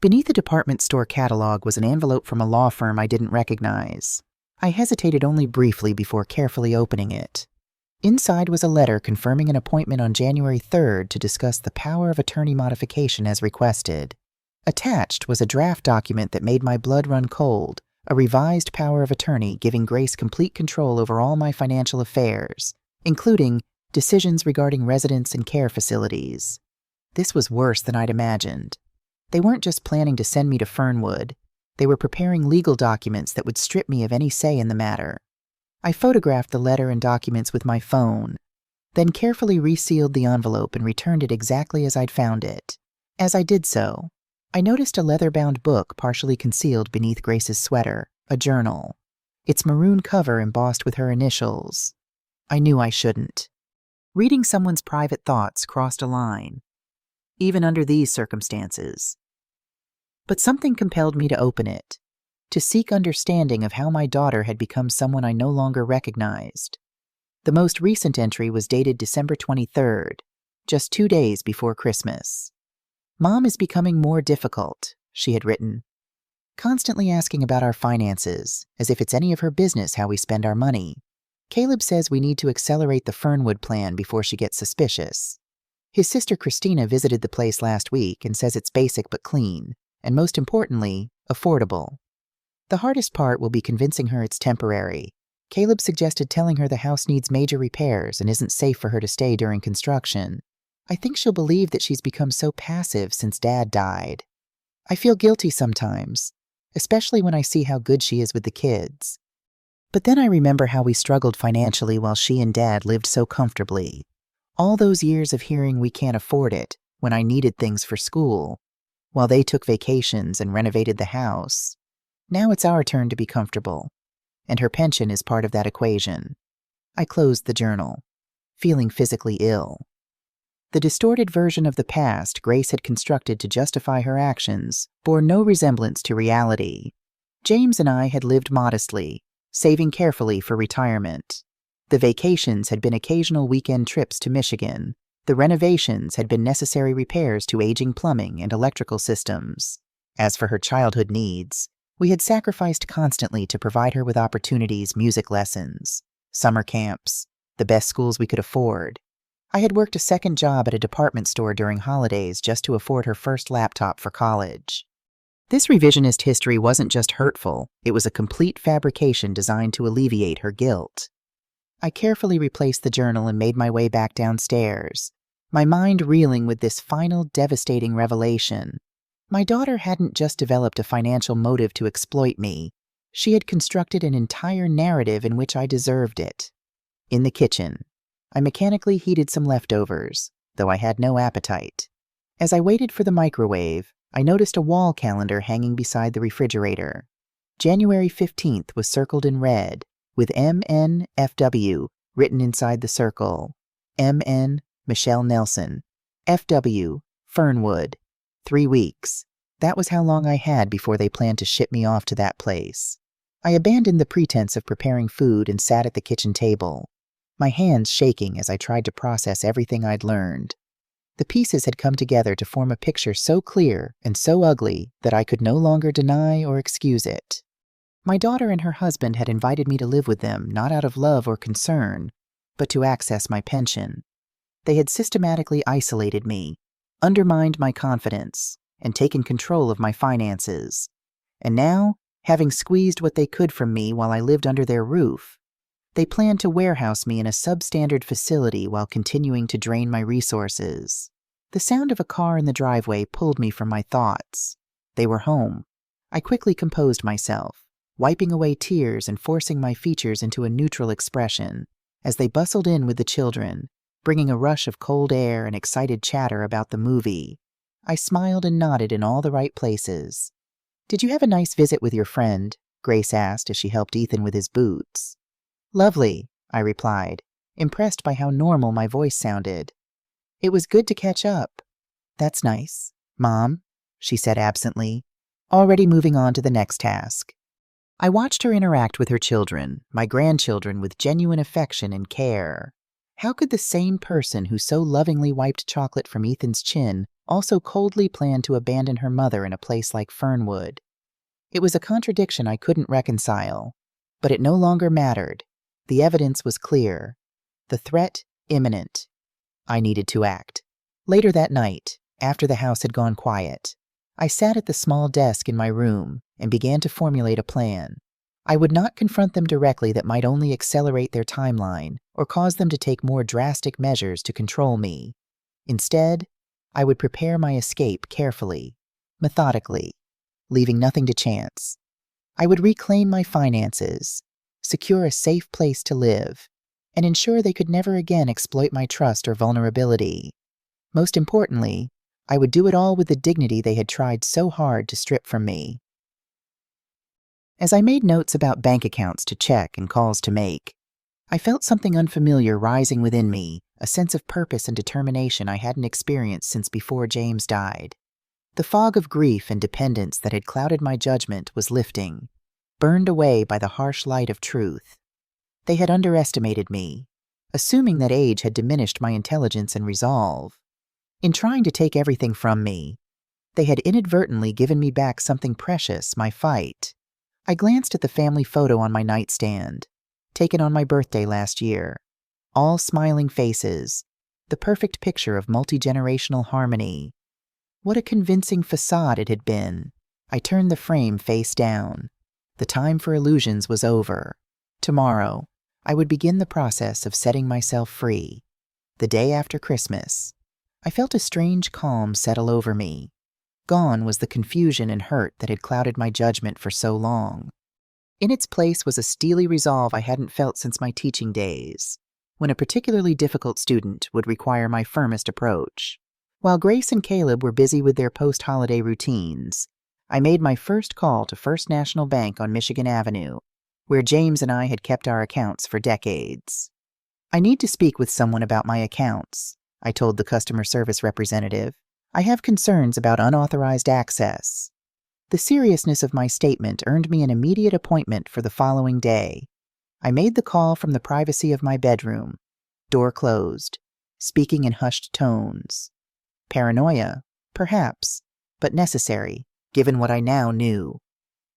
Beneath a department store catalog was an envelope from a law firm I didn't recognize. I hesitated only briefly before carefully opening it. Inside was a letter confirming an appointment on January 3rd to discuss the power of attorney modification as requested. Attached was a draft document that made my blood run cold, a revised power of attorney giving Grace complete control over all my financial affairs, including decisions regarding residence and care facilities. This was worse than I'd imagined. They weren't just planning to send me to Fernwood. They were preparing legal documents that would strip me of any say in the matter. I photographed the letter and documents with my phone, then carefully resealed the envelope and returned it exactly as I'd found it. As I did so, I noticed a leather-bound book partially concealed beneath Grace's sweater, a journal, its maroon cover embossed with her initials. I knew I shouldn't. Reading someone's private thoughts crossed a line, even under these circumstances. But something compelled me to open it, to seek understanding of how my daughter had become someone I no longer recognized. The most recent entry was dated December 23rd, just 2 days before Christmas. Mom is becoming more difficult, she had written, constantly asking about our finances, as if it's any of her business how we spend our money. Caleb says we need to accelerate the Fernwood plan before she gets suspicious. His sister Christina visited the place last week and says it's basic but clean, and most importantly, affordable. The hardest part will be convincing her it's temporary. Caleb suggested telling her the house needs major repairs and isn't safe for her to stay during construction. I think she'll believe that she's become so passive since Dad died. I feel guilty sometimes, especially when I see how good she is with the kids. But then I remember how we struggled financially while she and Dad lived so comfortably. All those years of hearing we can't afford it when I needed things for school, while they took vacations and renovated the house. Now it's our turn to be comfortable, and her pension is part of that equation. I closed the journal, feeling physically ill. The distorted version of the past Grace had constructed to justify her actions bore no resemblance to reality. James and I had lived modestly, saving carefully for retirement. The vacations had been occasional weekend trips to Michigan. The renovations had been necessary repairs to aging plumbing and electrical systems. As for her childhood needs, we had sacrificed constantly to provide her with opportunities: music lessons, summer camps, the best schools we could afford. I had worked a second job at a department store during holidays just to afford her first laptop for college. This revisionist history wasn't just hurtful, it was a complete fabrication designed to alleviate her guilt. I carefully replaced the journal and made my way back downstairs, my mind reeling with this final devastating revelation. My daughter hadn't just developed a financial motive to exploit me, she had constructed an entire narrative in which I deserved it. In the kitchen, I mechanically heated some leftovers, though I had no appetite. As I waited for the microwave, I noticed a wall calendar hanging beside the refrigerator. January 15th was circled in red, with MNFW written inside the circle. MN, Michelle Nelson. FW, Fernwood. 3 weeks. That was how long I had before they planned to ship me off to that place. I abandoned the pretense of preparing food and sat at the kitchen table, my hands shaking as I tried to process everything I'd learned. The pieces had come together to form a picture so clear and so ugly that I could no longer deny or excuse it. My daughter and her husband had invited me to live with them not out of love or concern, but to access my pension. They had systematically isolated me, undermined my confidence, and taken control of my finances. And now, having squeezed what they could from me while I lived under their roof, they planned to warehouse me in a substandard facility while continuing to drain my resources. The sound of a car in the driveway pulled me from my thoughts. They were home. I quickly composed myself, wiping away tears and forcing my features into a neutral expression as they bustled in with the children, bringing a rush of cold air and excited chatter about the movie. I smiled and nodded in all the right places. "Did you have a nice visit with your friend?" Grace asked as she helped Ethan with his boots. "Lovely," I replied, impressed by how normal my voice sounded. "It was good to catch up." "That's nice, Mom," she said absently, already moving on to the next task. I watched her interact with her children, my grandchildren, with genuine affection and care. How could the same person who so lovingly wiped chocolate from Ethan's chin also coldly plan to abandon her mother in a place like Fernwood? It was a contradiction I couldn't reconcile, but it no longer mattered. The evidence was clear. The threat imminent. I needed to act. Later that night, after the house had gone quiet, I sat at the small desk in my room and began to formulate a plan. I would not confront them directly that might only accelerate their timeline or cause them to take more drastic measures to control me. Instead, I would prepare my escape carefully, methodically, leaving nothing to chance. I would reclaim my finances, secure a safe place to live, and ensure they could never again exploit my trust or vulnerability. Most importantly, I would do it all with the dignity they had tried so hard to strip from me. As I made notes about bank accounts to check and calls to make, I felt something unfamiliar rising within me, a sense of purpose and determination I hadn't experienced since before James died. The fog of grief and dependence that had clouded my judgment was lifting, burned away by the harsh light of truth. They had underestimated me, assuming that age had diminished my intelligence and resolve. In trying to take everything from me, they had inadvertently given me back something precious, my fight. I glanced at the family photo on my nightstand, taken on my birthday last year. All smiling faces, the perfect picture of multi-generational harmony. What a convincing facade it had been. I turned the frame face down. The time for illusions was over. Tomorrow, I would begin the process of setting myself free. The day after Christmas, I felt a strange calm settle over me. Gone was the confusion and hurt that had clouded my judgment for so long. In its place was a steely resolve I hadn't felt since my teaching days, when a particularly difficult student would require my firmest approach. While Grace and Caleb were busy with their post-holiday routines, I made my first call to First National Bank on Michigan Avenue, where James and I had kept our accounts for decades. "I need to speak with someone about my accounts," I told the customer service representative. "I have concerns about unauthorized access." The seriousness of my statement earned me an immediate appointment for the following day. I made the call from the privacy of my bedroom, door closed, speaking in hushed tones. Paranoia, perhaps, but necessary, given what I now knew.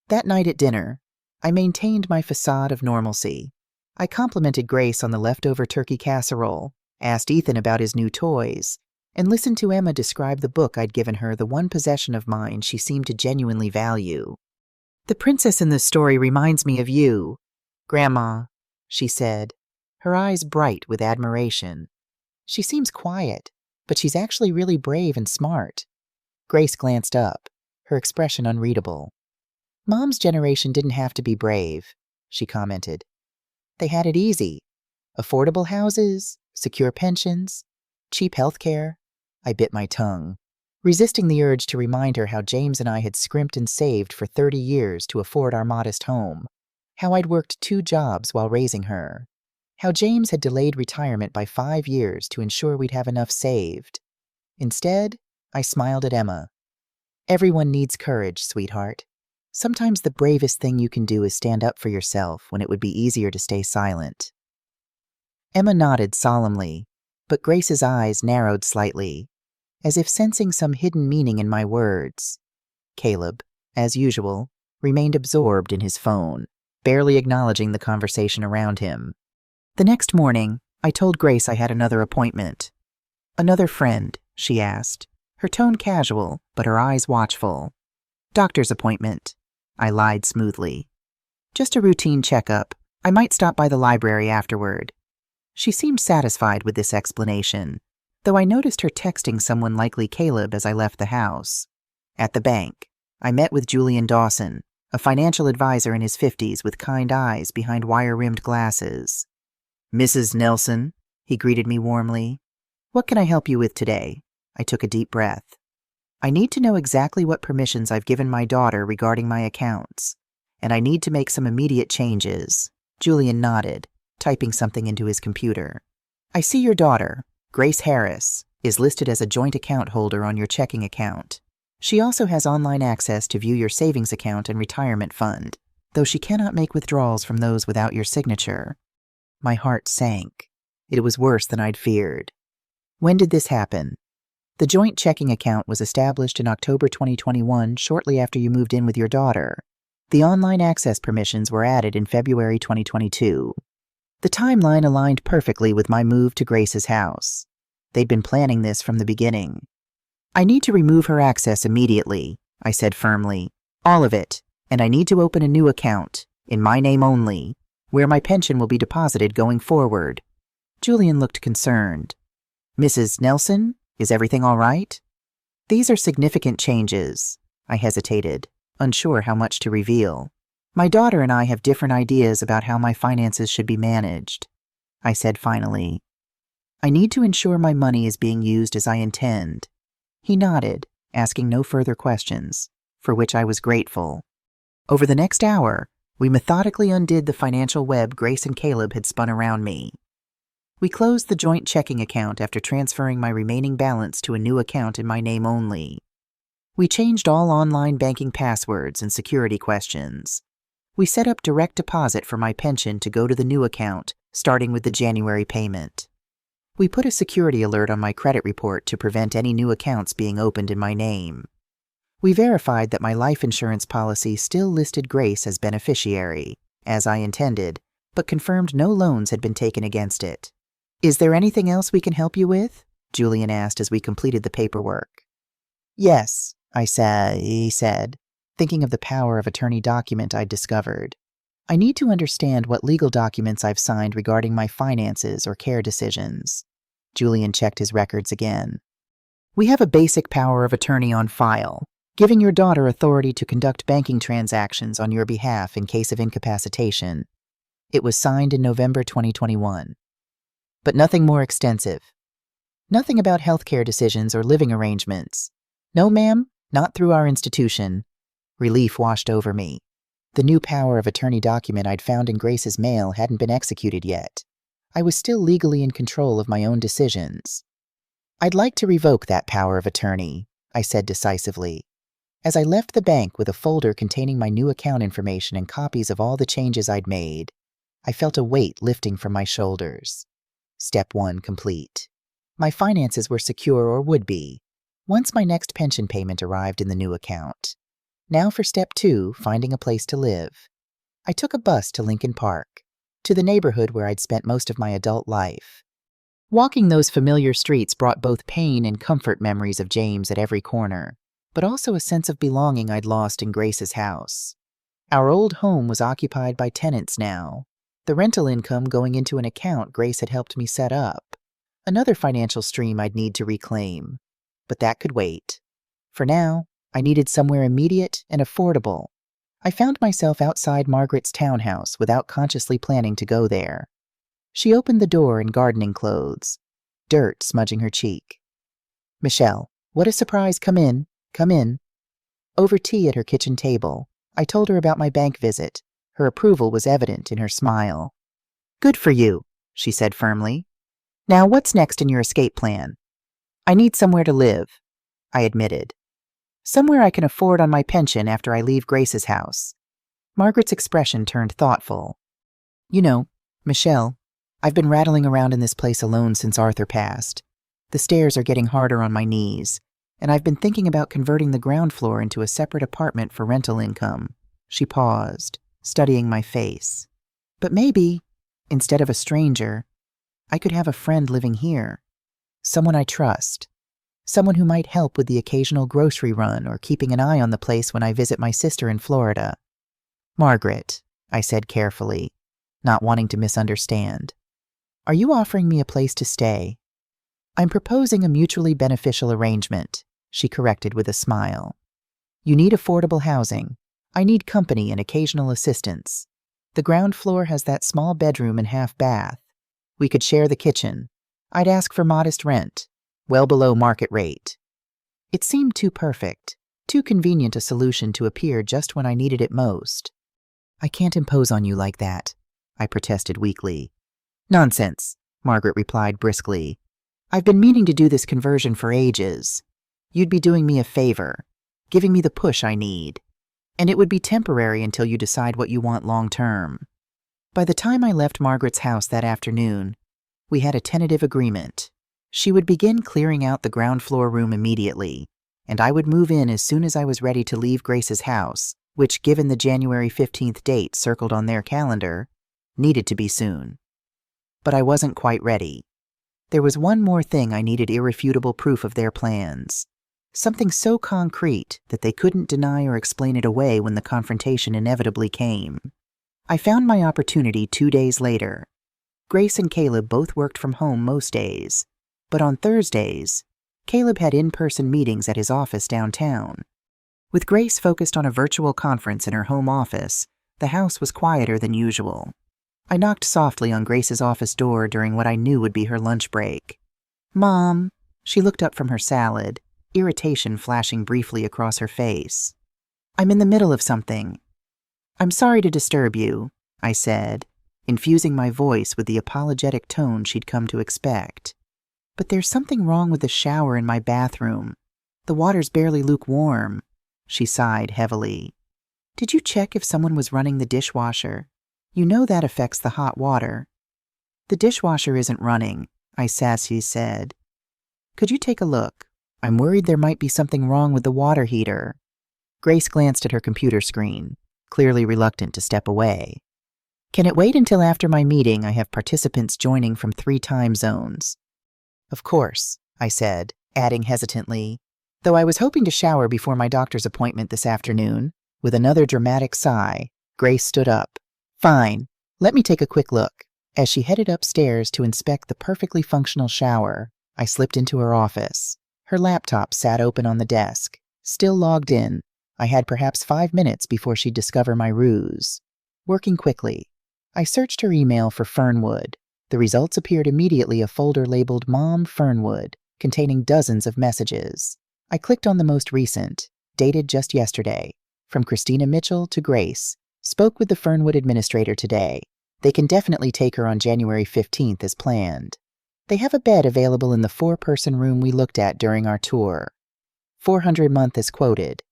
That night at dinner, I maintained my facade of normalcy. I complimented Grace on the leftover turkey casserole, asked Ethan about his new toys, and listened to Emma describe the book I'd given her, the one possession of mine she seemed to genuinely value. "The princess in this story reminds me of you, Grandma," she said, her eyes bright with admiration. "She seems quiet, but she's actually really brave and smart." Grace glanced up, her expression unreadable. "Mom's generation didn't have to be brave," she commented. "They had it easy. Affordable houses, secure pensions, cheap health care." I bit my tongue, resisting the urge to remind her how James and I had scrimped and saved for 30 years to afford our modest home, how I'd worked 2 jobs while raising her, how James had delayed retirement by 5 years to ensure we'd have enough saved. Instead, I smiled at Emma. "Everyone needs courage, sweetheart. Sometimes the bravest thing you can do is stand up for yourself when it would be easier to stay silent." Emma nodded solemnly, but Grace's eyes narrowed slightly, as if sensing some hidden meaning in my words. Caleb, as usual, remained absorbed in his phone, barely acknowledging the conversation around him. The next morning, I told Grace I had another appointment. "Another friend?" she asked, her tone casual, but her eyes watchful. "Doctor's appointment," I lied smoothly. "Just a routine checkup. I might stop by the library afterward." She seemed satisfied with this explanation, though I noticed her texting someone likely Caleb as I left the house. At the bank, I met with Julian Dawson, a financial advisor in his 50s with kind eyes behind wire-rimmed glasses. "Mrs. Nelson," he greeted me warmly. "What can I help you with today?" I took a deep breath. "I need to know exactly what permissions I've given my daughter regarding my accounts, and I need to make some immediate changes." Julian nodded, typing something into his computer. "I see your daughter, Grace Harris, is listed as a joint account holder on your checking account. She also has online access to view your savings account and retirement fund, though she cannot make withdrawals from those without your signature." My heart sank. It was worse than I'd feared. "When did this happen?" "The joint checking account was established in October 2021, shortly after you moved in with your daughter. The online access permissions were added in February 2022. The timeline aligned perfectly with my move to Grace's house. They'd been planning this from the beginning. "I need to remove her access immediately," I said firmly. "All of it. And I need to open a new account, in my name only, where my pension will be deposited going forward." Julian looked concerned. "Mrs. Nelson, is everything all right?" "These are significant changes." I hesitated, unsure how much to reveal. "My daughter and I have different ideas about how my finances should be managed." I said finally, "I need to ensure my money is being used as I intend." He nodded, asking no further questions, for which I was grateful. Over the next hour, we methodically undid the financial web Grace and Caleb had spun around me. We closed the joint checking account after transferring my remaining balance to a new account in my name only. We changed all online banking passwords and security questions. We set up direct deposit for my pension to go to the new account, starting with the January payment. We put a security alert on my credit report to prevent any new accounts being opened in my name. We verified that my life insurance policy still listed Grace as beneficiary, as I intended, but confirmed no loans had been taken against it. "Is there anything else we can help you with?" Julian asked as we completed the paperwork. "Yes," he said, thinking of the power of attorney document I'd discovered. "I need to understand what legal documents I've signed regarding my finances or care decisions." Julian checked his records again. "We have a basic power of attorney on file, giving your daughter authority to conduct banking transactions on your behalf in case of incapacitation. It was signed in November 2021. But nothing more extensive. Nothing about healthcare decisions or living arrangements. No, ma'am, not through our institution." Relief washed over me. The new power of attorney document I'd found in Grace's mail hadn't been executed yet. I was still legally in control of my own decisions. "I'd like to revoke that power of attorney," I said decisively. As I left the bank with a folder containing my new account information and copies of all the changes I'd made, I felt a weight lifting from my shoulders. Step 1 complete. My finances were secure, or would be, once my next pension payment arrived in the new account. Now for Step 2, finding a place to live. I took a bus to Lincoln Park, to the neighborhood where I'd spent most of my adult life. Walking those familiar streets brought both pain and comfort memories of James at every corner, but also a sense of belonging I'd lost in Grace's house. Our old home was occupied by tenants now, the rental income going into an account Grace had helped me set up. Another financial stream I'd need to reclaim. But that could wait. For now, I needed somewhere immediate and affordable. I found myself outside Margaret's townhouse without consciously planning to go there. She opened the door in gardening clothes, dirt smudging her cheek. "Michelle, what a surprise. Come in, come in." Over tea at her kitchen table, I told her about my bank visit. Her approval was evident in her smile. "Good for you," she said firmly. "Now what's next in your escape plan?" "I need somewhere to live," I admitted. "Somewhere I can afford on my pension after I leave Grace's house." Margaret's expression turned thoughtful. "You know, Michelle, I've been rattling around in this place alone since Arthur passed. The stairs are getting harder on my knees, and I've been thinking about converting the ground floor into a separate apartment for rental income." She paused, studying my face. "But maybe, instead of a stranger, I could have a friend living here. Someone I trust. Someone who might help with the occasional grocery run or keeping an eye on the place when I visit my sister in Florida." "Margaret," I said carefully, not wanting to misunderstand, "are you offering me a place to stay?" "I'm proposing a mutually beneficial arrangement," she corrected with a smile. "You need affordable housing. I need company and occasional assistance. The ground floor has that small bedroom and half bath. We could share the kitchen. I'd ask for modest rent, well below market rate." It seemed too perfect, too convenient a solution to appear just when I needed it most. "I can't impose on you like that," I protested weakly. "Nonsense," Margaret replied briskly. "I've been meaning to do this conversion for ages. You'd be doing me a favor, giving me the push I need. And it would be temporary until you decide what you want long term." By the time I left Margaret's house that afternoon, we had a tentative agreement. She would begin clearing out the ground floor room immediately, and I would move in as soon as I was ready to leave Grace's house, which, given the January 15th date circled on their calendar, needed to be soon. But I wasn't quite ready. There was one more thing I needed irrefutable proof of their plans. Something so concrete that they couldn't deny or explain it away when the confrontation inevitably came. I found my opportunity 2 days later. Grace and Caleb both worked from home most days, but on Thursdays, Caleb had in-person meetings at his office downtown. With Grace focused on a virtual conference in her home office, the house was quieter than usual. I knocked softly on Grace's office door during what I knew would be her lunch break. "Mom," she looked up from her salad, irritation flashing briefly across her face. "I'm in the middle of something." "I'm sorry to disturb you," I said, infusing my voice with the apologetic tone she'd come to expect. "But there's something wrong with the shower in my bathroom. The water's barely lukewarm." She sighed heavily. "Did you check if someone was running the dishwasher? You know that affects the hot water." "The dishwasher isn't running," I sassy said. "Could you take a look? I'm worried there might be something wrong with the water heater." Grace glanced at her computer screen, clearly reluctant to step away. "Can it wait until after my meeting? I have participants joining from 3 time zones." "Of course," I said, adding hesitantly, "though I was hoping to shower before my doctor's appointment this afternoon." With another dramatic sigh, Grace stood up. "Fine, let me take a quick look." As she headed upstairs to inspect the perfectly functional shower, I slipped into her office. Her laptop sat open on the desk, still logged in. I had perhaps 5 minutes before she'd discover my ruse. Working quickly, I searched her email for Fernwood. The results appeared immediately, a folder labeled Mom Fernwood, containing dozens of messages. I clicked on the most recent, dated just yesterday, from Christina Mitchell to Grace. "Spoke with the Fernwood administrator today. They can definitely take her on January 15th as planned. They have a bed available in the 4-person room we looked at during our tour. $400 a month is quoted,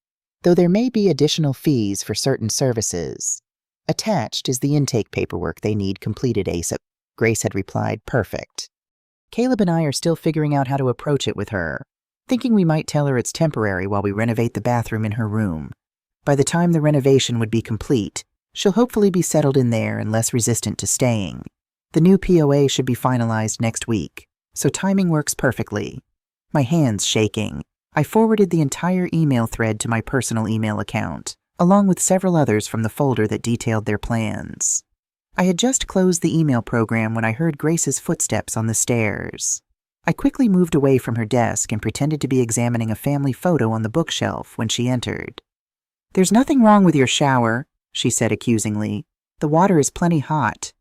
though there may be additional fees for certain services. Attached is the intake paperwork they need completed ASAP." Grace had replied, "Perfect." "Caleb and I are still figuring out how to approach it with her, thinking we might tell her it's temporary while we renovate the bathroom in her room. By the time the renovation would be complete, she'll hopefully be settled in there and less resistant to staying. The new POA should be finalized next week. so timing works perfectly. My hands shaking, I forwarded the entire email thread to my personal email account, along with several others from the folder that detailed their plans. I had just closed the email program when I heard Grace's footsteps on the stairs. I quickly moved away from her desk and pretended to be examining a family photo on the bookshelf when she entered. "There's nothing wrong with your shower," she said accusingly. "The water is plenty hot."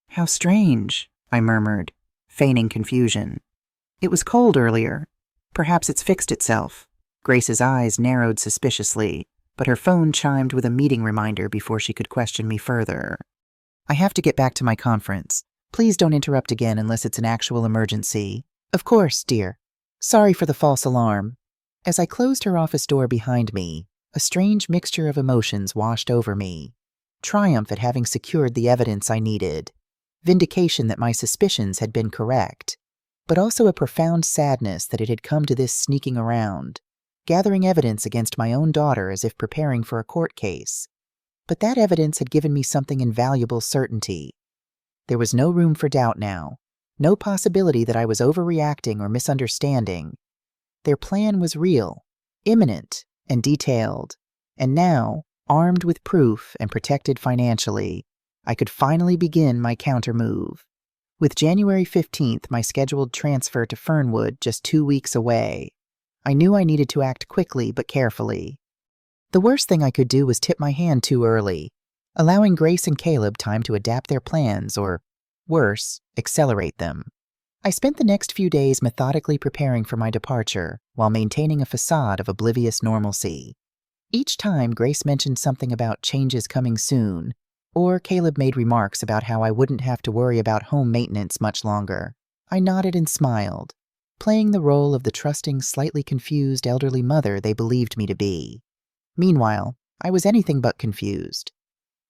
"How strange," I murmured, feigning confusion. "It was cold earlier. Perhaps it's fixed itself." Grace's eyes narrowed suspiciously, but her phone chimed with a meeting reminder before she could question me further. "I have to get back to my conference. Please don't interrupt again unless it's an actual emergency." "Of course, dear. Sorry for the false alarm." As I closed her office door behind me, a strange mixture of emotions washed over me. Triumph at having secured the evidence I needed, vindication that my suspicions had been correct, but also a profound sadness that it had come to this sneaking around, gathering evidence against my own daughter as if preparing for a court case. But that evidence had given me something invaluable certainty. There was no room for doubt now, no possibility that I was overreacting or misunderstanding. Their plan was real, imminent, and detailed, and now, armed with proof and protected financially, I could finally begin my countermove. With January 15th, my scheduled transfer to Fernwood just 2 weeks away, I knew I needed to act quickly but carefully. The worst thing I could do was tip my hand too early, allowing Grace and Caleb time to adapt their plans or, worse, accelerate them. I spent the next few days methodically preparing for my departure while maintaining a facade of oblivious normalcy. Each time Grace mentioned something about changes coming soon, or Caleb made remarks about how I wouldn't have to worry about home maintenance much longer, I nodded and smiled, playing the role of the trusting, slightly confused elderly mother they believed me to be. Meanwhile, I was anything but confused.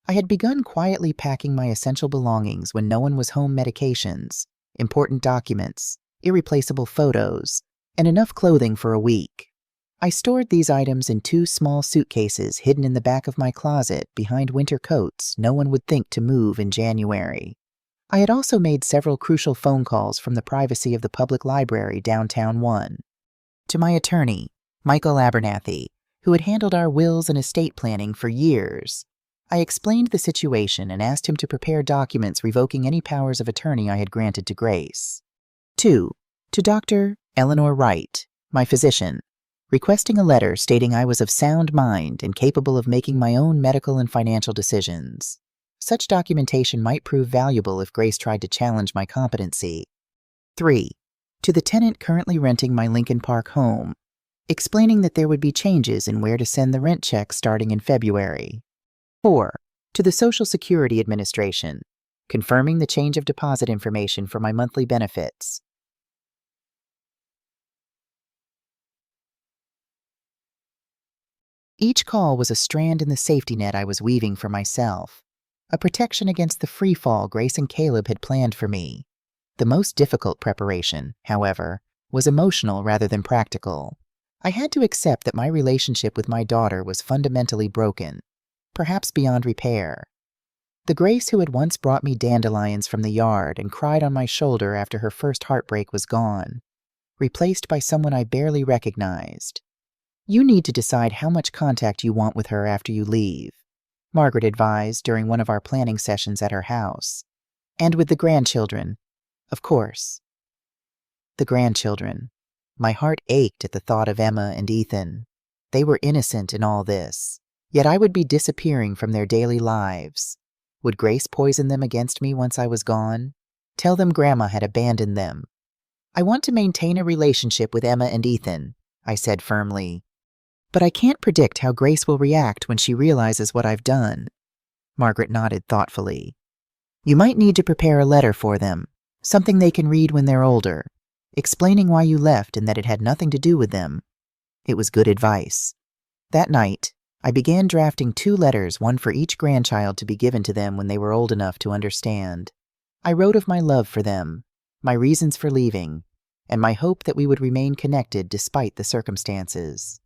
I had begun quietly packing my essential belongings when no one was home: medications, important documents, irreplaceable photos, and enough clothing for a week. I stored these items in 2 small suitcases hidden in the back of my closet behind winter coats no one would think to move in January. I had also made several crucial phone calls from the privacy of the public library downtown 1. To my attorney, Michael Abernathy, who had handled our wills and estate planning for years. I explained the situation and asked him to prepare documents revoking any powers of attorney I had granted to Grace. 2. To Dr. Eleanor Wright, my physician, requesting a letter stating I was of sound mind and capable of making my own medical and financial decisions. Such documentation might prove valuable if Grace tried to challenge my competency. 3. To the tenant currently renting my Lincoln Park home, explaining that there would be changes in where to send the rent check starting in February. 4. To the Social Security Administration, confirming the change of deposit information for my monthly benefits. Each call was a strand in the safety net I was weaving for myself, a protection against the free fall Grace and Caleb had planned for me. The most difficult preparation, however, was emotional rather than practical. I had to accept that my relationship with my daughter was fundamentally broken, perhaps beyond repair. The Grace who had once brought me dandelions from the yard and cried on my shoulder after her first heartbreak was gone, replaced by someone I barely recognized. "You need to decide how much contact you want with her after you leave," Margaret advised during one of our planning sessions at her house. "And with the grandchildren, of course." The grandchildren. My heart ached at the thought of Emma and Ethan. They were innocent in all this. Yet I would be disappearing from their daily lives. Would Grace poison them against me once I was gone? Tell them Grandma had abandoned them. "I want to maintain a relationship with Emma and Ethan," I said firmly. "But I can't predict how Grace will react when she realizes what I've done." Margaret nodded thoughtfully. "You might need to prepare a letter for them, something they can read when they're older, explaining why you left and that it had nothing to do with them." It was good advice. That night, I began drafting 2 letters, one for each grandchild to be given to them when they were old enough to understand. I wrote of my love for them, my reasons for leaving, and my hope that we would remain connected despite the circumstances.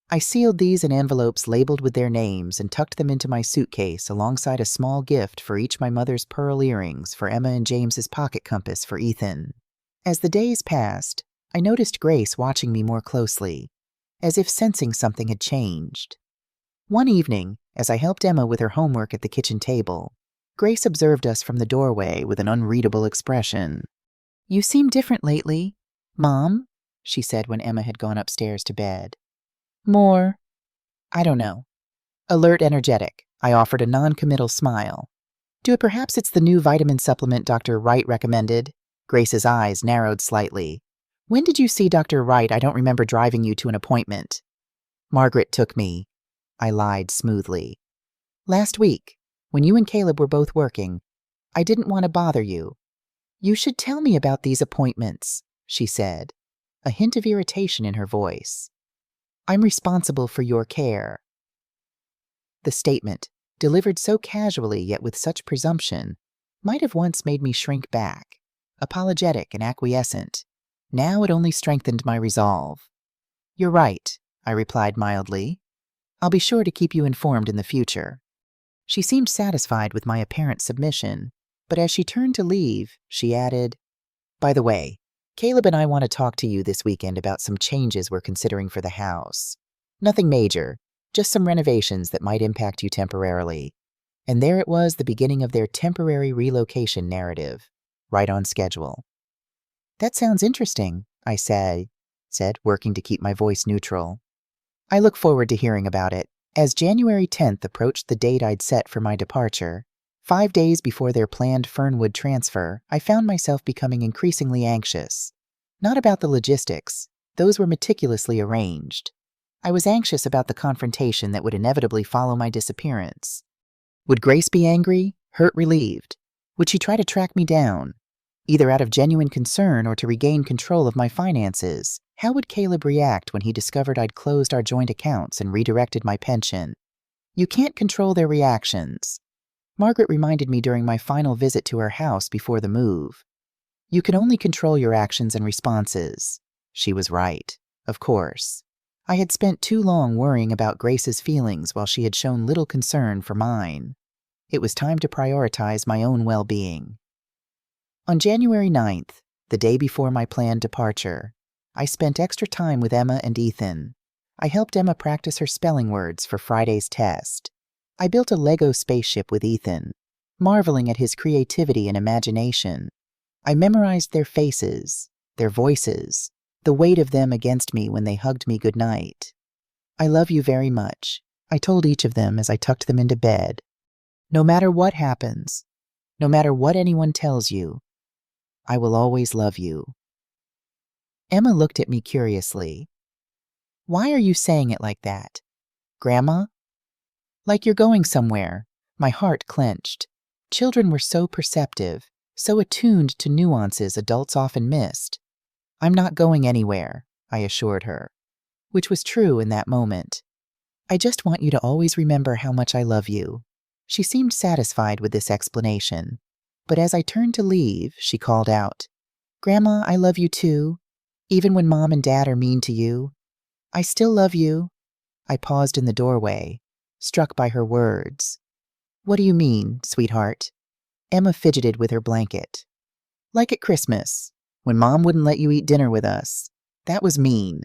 I sealed these in envelopes labeled with their names and tucked them into my suitcase alongside a small gift for each: my mother's pearl earrings for Emma and James's pocket compass for Ethan. As the days passed, I noticed Grace watching me more closely, as if sensing something had changed. One evening, as I helped Emma with her homework at the kitchen table, Grace observed us from the doorway with an unreadable expression. "You seem different lately, Mom," she said when Emma had gone upstairs to bed. "More, I don't know. Alert, energetic," I offered a non-committal smile. Perhaps it's the new vitamin supplement Dr. Wright recommended?" Grace's eyes narrowed slightly. "When did you see Dr. Wright? I don't remember driving you to an appointment." "Margaret took me," I lied smoothly. "Last week, when you and Caleb were both working. I didn't want to bother you." "You should tell me about these appointments," she said, a hint of irritation in her voice. "I'm responsible for your care." The statement, delivered so casually yet with such presumption, might have once made me shrink back, apologetic and acquiescent. Now it only strengthened my resolve. "You're right," I replied mildly. "I'll be sure to keep you informed in the future." She seemed satisfied with my apparent submission, but as she turned to leave, she added, "By the way, Caleb and I want to talk to you this weekend about some changes we're considering for the house. Nothing major, just some renovations that might impact you temporarily." And there it was, the beginning of their temporary relocation narrative, right on schedule. "That sounds interesting," I said, working to keep my voice neutral. "I look forward to hearing about it." As January 10th approached the date I'd set for my departure, 5 days before their planned Fernwood transfer, I found myself becoming increasingly anxious. Not about the logistics, those were meticulously arranged. I was anxious about the confrontation that would inevitably follow my disappearance. Would Grace be angry, hurt, relieved? Would she try to track me down, either out of genuine concern or to regain control of my finances? How would Caleb react when he discovered I'd closed our joint accounts and redirected my pension? You can't control their reactions. Margaret reminded me during my final visit to her house before the move. You can only control your actions and responses. She was right, of course. I had spent too long worrying about Grace's feelings while she had shown little concern for mine. It was time to prioritize my own well-being. On January 9th, the day before my planned departure, I spent extra time with Emma and Ethan. I helped Emma practice her spelling words for Friday's test. I built a Lego spaceship with Ethan, marveling at his creativity and imagination. I memorized their faces, their voices, the weight of them against me when they hugged me goodnight. "I love you very much," I told each of them as I tucked them into bed. "No matter what happens, no matter what anyone tells you, I will always love you." Emma looked at me curiously. "Why are you saying it like that, Grandma?" "Like you're going somewhere." My heart clenched. Children were so perceptive, so attuned to nuances adults often missed. "I'm not going anywhere," I assured her, which was true in that moment. "I just want you to always remember how much I love you." She seemed satisfied with this explanation, but as I turned to leave, she called out, "Grandma, I love you too. Even when Mom and Dad are mean to you, I still love you." I paused in the doorway, struck by her words. "What do you mean, sweetheart?" Emma fidgeted with her blanket. "Like at Christmas, when Mom wouldn't let you eat dinner with us. That was mean.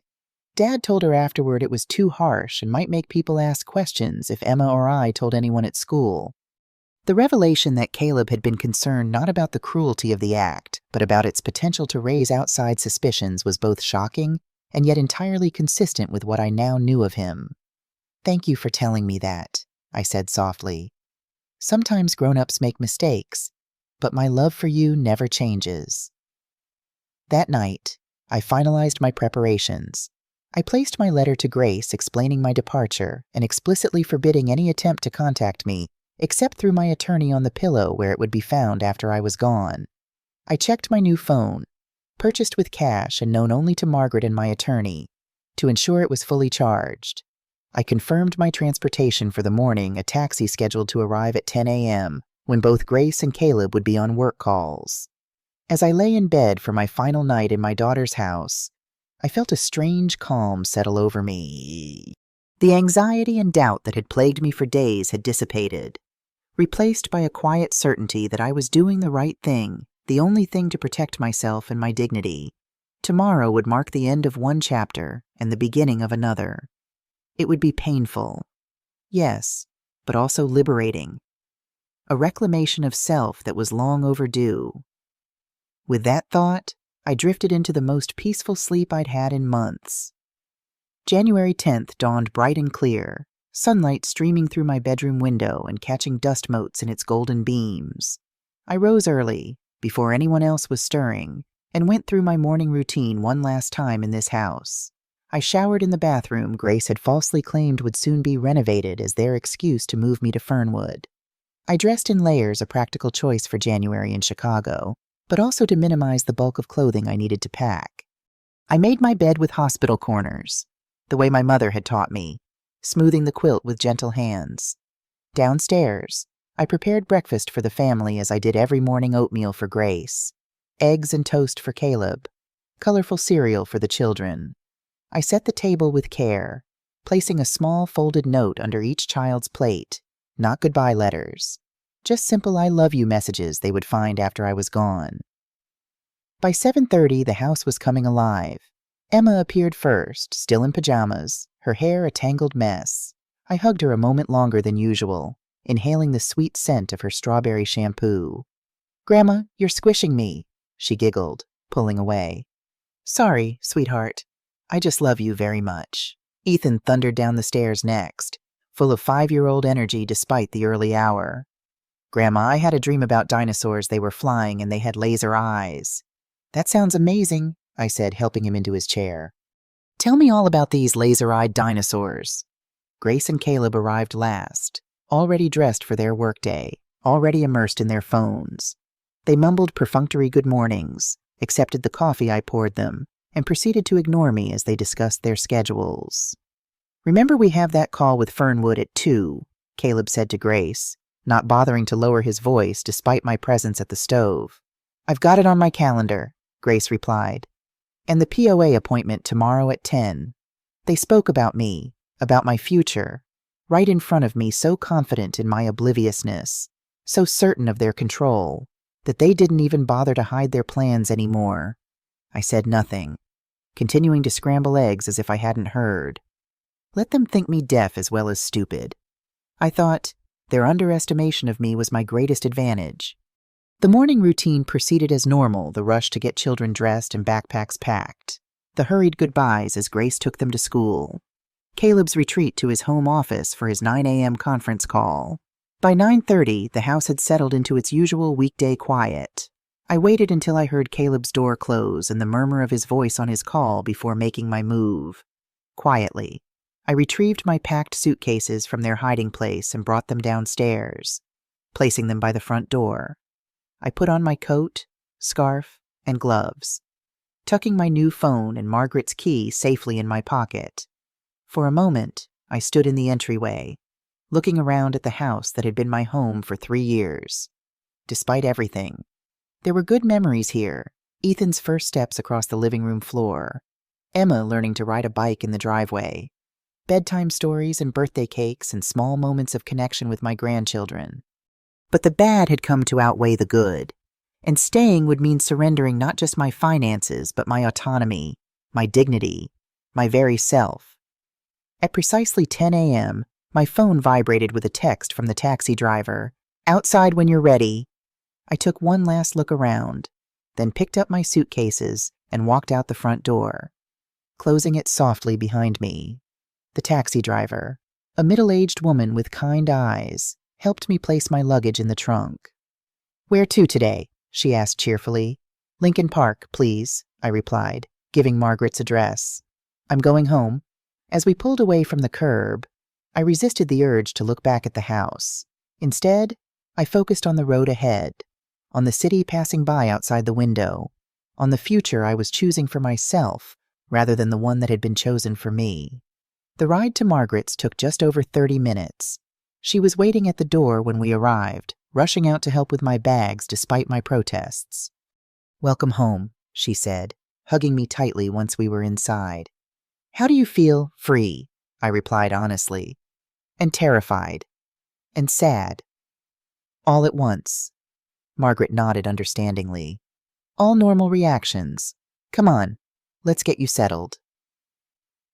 Dad told her afterward it was too harsh and might make people ask questions if Emma or I told anyone at school." The revelation that Caleb had been concerned not about the cruelty of the act, but about its potential to raise outside suspicions was both shocking and yet entirely consistent with what I now knew of him. "Thank you for telling me that," I said softly. "Sometimes grown-ups make mistakes, but my love for you never changes." That night, I finalized my preparations. I placed my letter to Grace explaining my departure and explicitly forbidding any attempt to contact me, except through my attorney on the pillow where it would be found after I was gone. I checked my new phone, purchased with cash and known only to Margaret and my attorney, to ensure it was fully charged. I confirmed my transportation for the morning, a taxi scheduled to arrive at 10 a.m., when both Grace and Caleb would be on work calls. As I lay in bed for my final night in my daughter's house, I felt a strange calm settle over me. The anxiety and doubt that had plagued me for days had dissipated, replaced by a quiet certainty that I was doing the right thing The only thing to protect myself and my dignity. Tomorrow would mark the end of one chapter and the beginning of another. It would be painful. Yes, but also liberating. A reclamation of self that was long overdue. With that thought, I drifted into the most peaceful sleep I'd had in months. January 10th dawned bright and clear, sunlight streaming through my bedroom window and catching dust motes in its golden beams. I rose early, before anyone else was stirring, and went through my morning routine one last time in this house. I showered in the bathroom Grace had falsely claimed would soon be renovated as their excuse to move me to Fernwood. I dressed in layers, a practical choice for January in Chicago, but also to minimize the bulk of clothing I needed to pack. I made my bed with hospital corners, the way my mother had taught me, smoothing the quilt with gentle hands. Downstairs, I prepared breakfast for the family as I did every morning: oatmeal for Grace, eggs and toast for Caleb, colorful cereal for the children. I set the table with care, placing a small folded note under each child's plate, not goodbye letters, just simple I love you messages they would find after I was gone. By 7:30, the house was coming alive. Emma appeared first, still in pajamas, her hair a tangled mess. I hugged her a moment longer than usual, inhaling the sweet scent of her strawberry shampoo. "Grandma, you're squishing me," she giggled, pulling away. "Sorry, sweetheart. I just love you very much." Ethan thundered down the stairs next, full of 5-year-old energy despite the early hour. "Grandma, I had a dream about dinosaurs. They were flying and they had laser eyes." "That sounds amazing," I said, helping him into his chair. "Tell me all about these laser-eyed dinosaurs." Grace and Caleb arrived last, already dressed for their workday, already immersed in their phones. They mumbled perfunctory good mornings, accepted the coffee I poured them, and proceeded to ignore me as they discussed their schedules. "Remember, we have that call with Fernwood at 2, Caleb said to Grace, not bothering to lower his voice despite my presence at the stove. "I've got it on my calendar," Grace replied. "And the POA appointment tomorrow at 10. They spoke about me, about my future, right in front of me, so confident in my obliviousness, so certain of their control, that they didn't even bother to hide their plans anymore." I said nothing, continuing to scramble eggs as if I hadn't heard. Let them think me deaf as well as stupid. I thought their underestimation of me was my greatest advantage. The morning routine proceeded as normal, the rush to get children dressed and backpacks packed, the hurried goodbyes as Grace took them to school, Caleb's retreat to his home office for his 9 a.m. conference call. By 9:30, the house had settled into its usual weekday quiet. I waited until I heard Caleb's door close and the murmur of his voice on his call before making my move. Quietly, I retrieved my packed suitcases from their hiding place and brought them downstairs, placing them by the front door. I put on my coat, scarf, and gloves, tucking my new phone and Margaret's key safely in my pocket. For a moment, I stood in the entryway, looking around at the house that had been my home for 3 years. Despite everything, there were good memories here: Ethan's first steps across the living room floor, Emma learning to ride a bike in the driveway, bedtime stories and birthday cakes, and small moments of connection with my grandchildren. But the bad had come to outweigh the good, and staying would mean surrendering not just my finances, but my autonomy, my dignity, my very self. At precisely 10 a.m., my phone vibrated with a text from the taxi driver. "Outside when you're ready." I took one last look around, then picked up my suitcases and walked out the front door, closing it softly behind me. The taxi driver, a middle-aged woman with kind eyes, helped me place my luggage in the trunk. "Where to today?" she asked cheerfully. "Lincoln Park, please," I replied, giving Margaret's address. "I'm going home." As we pulled away from the curb, I resisted the urge to look back at the house. Instead, I focused on the road ahead, on the city passing by outside the window, on the future I was choosing for myself rather than the one that had been chosen for me. The ride to Margaret's took just over 30 minutes. She was waiting at the door when we arrived, rushing out to help with my bags despite my protests. "Welcome home," she said, hugging me tightly once we were inside. "How do you feel?" "Free," I replied honestly, "and terrified, and sad, all at once." Margaret nodded understandingly. All normal reactions. Come on, let's get you settled.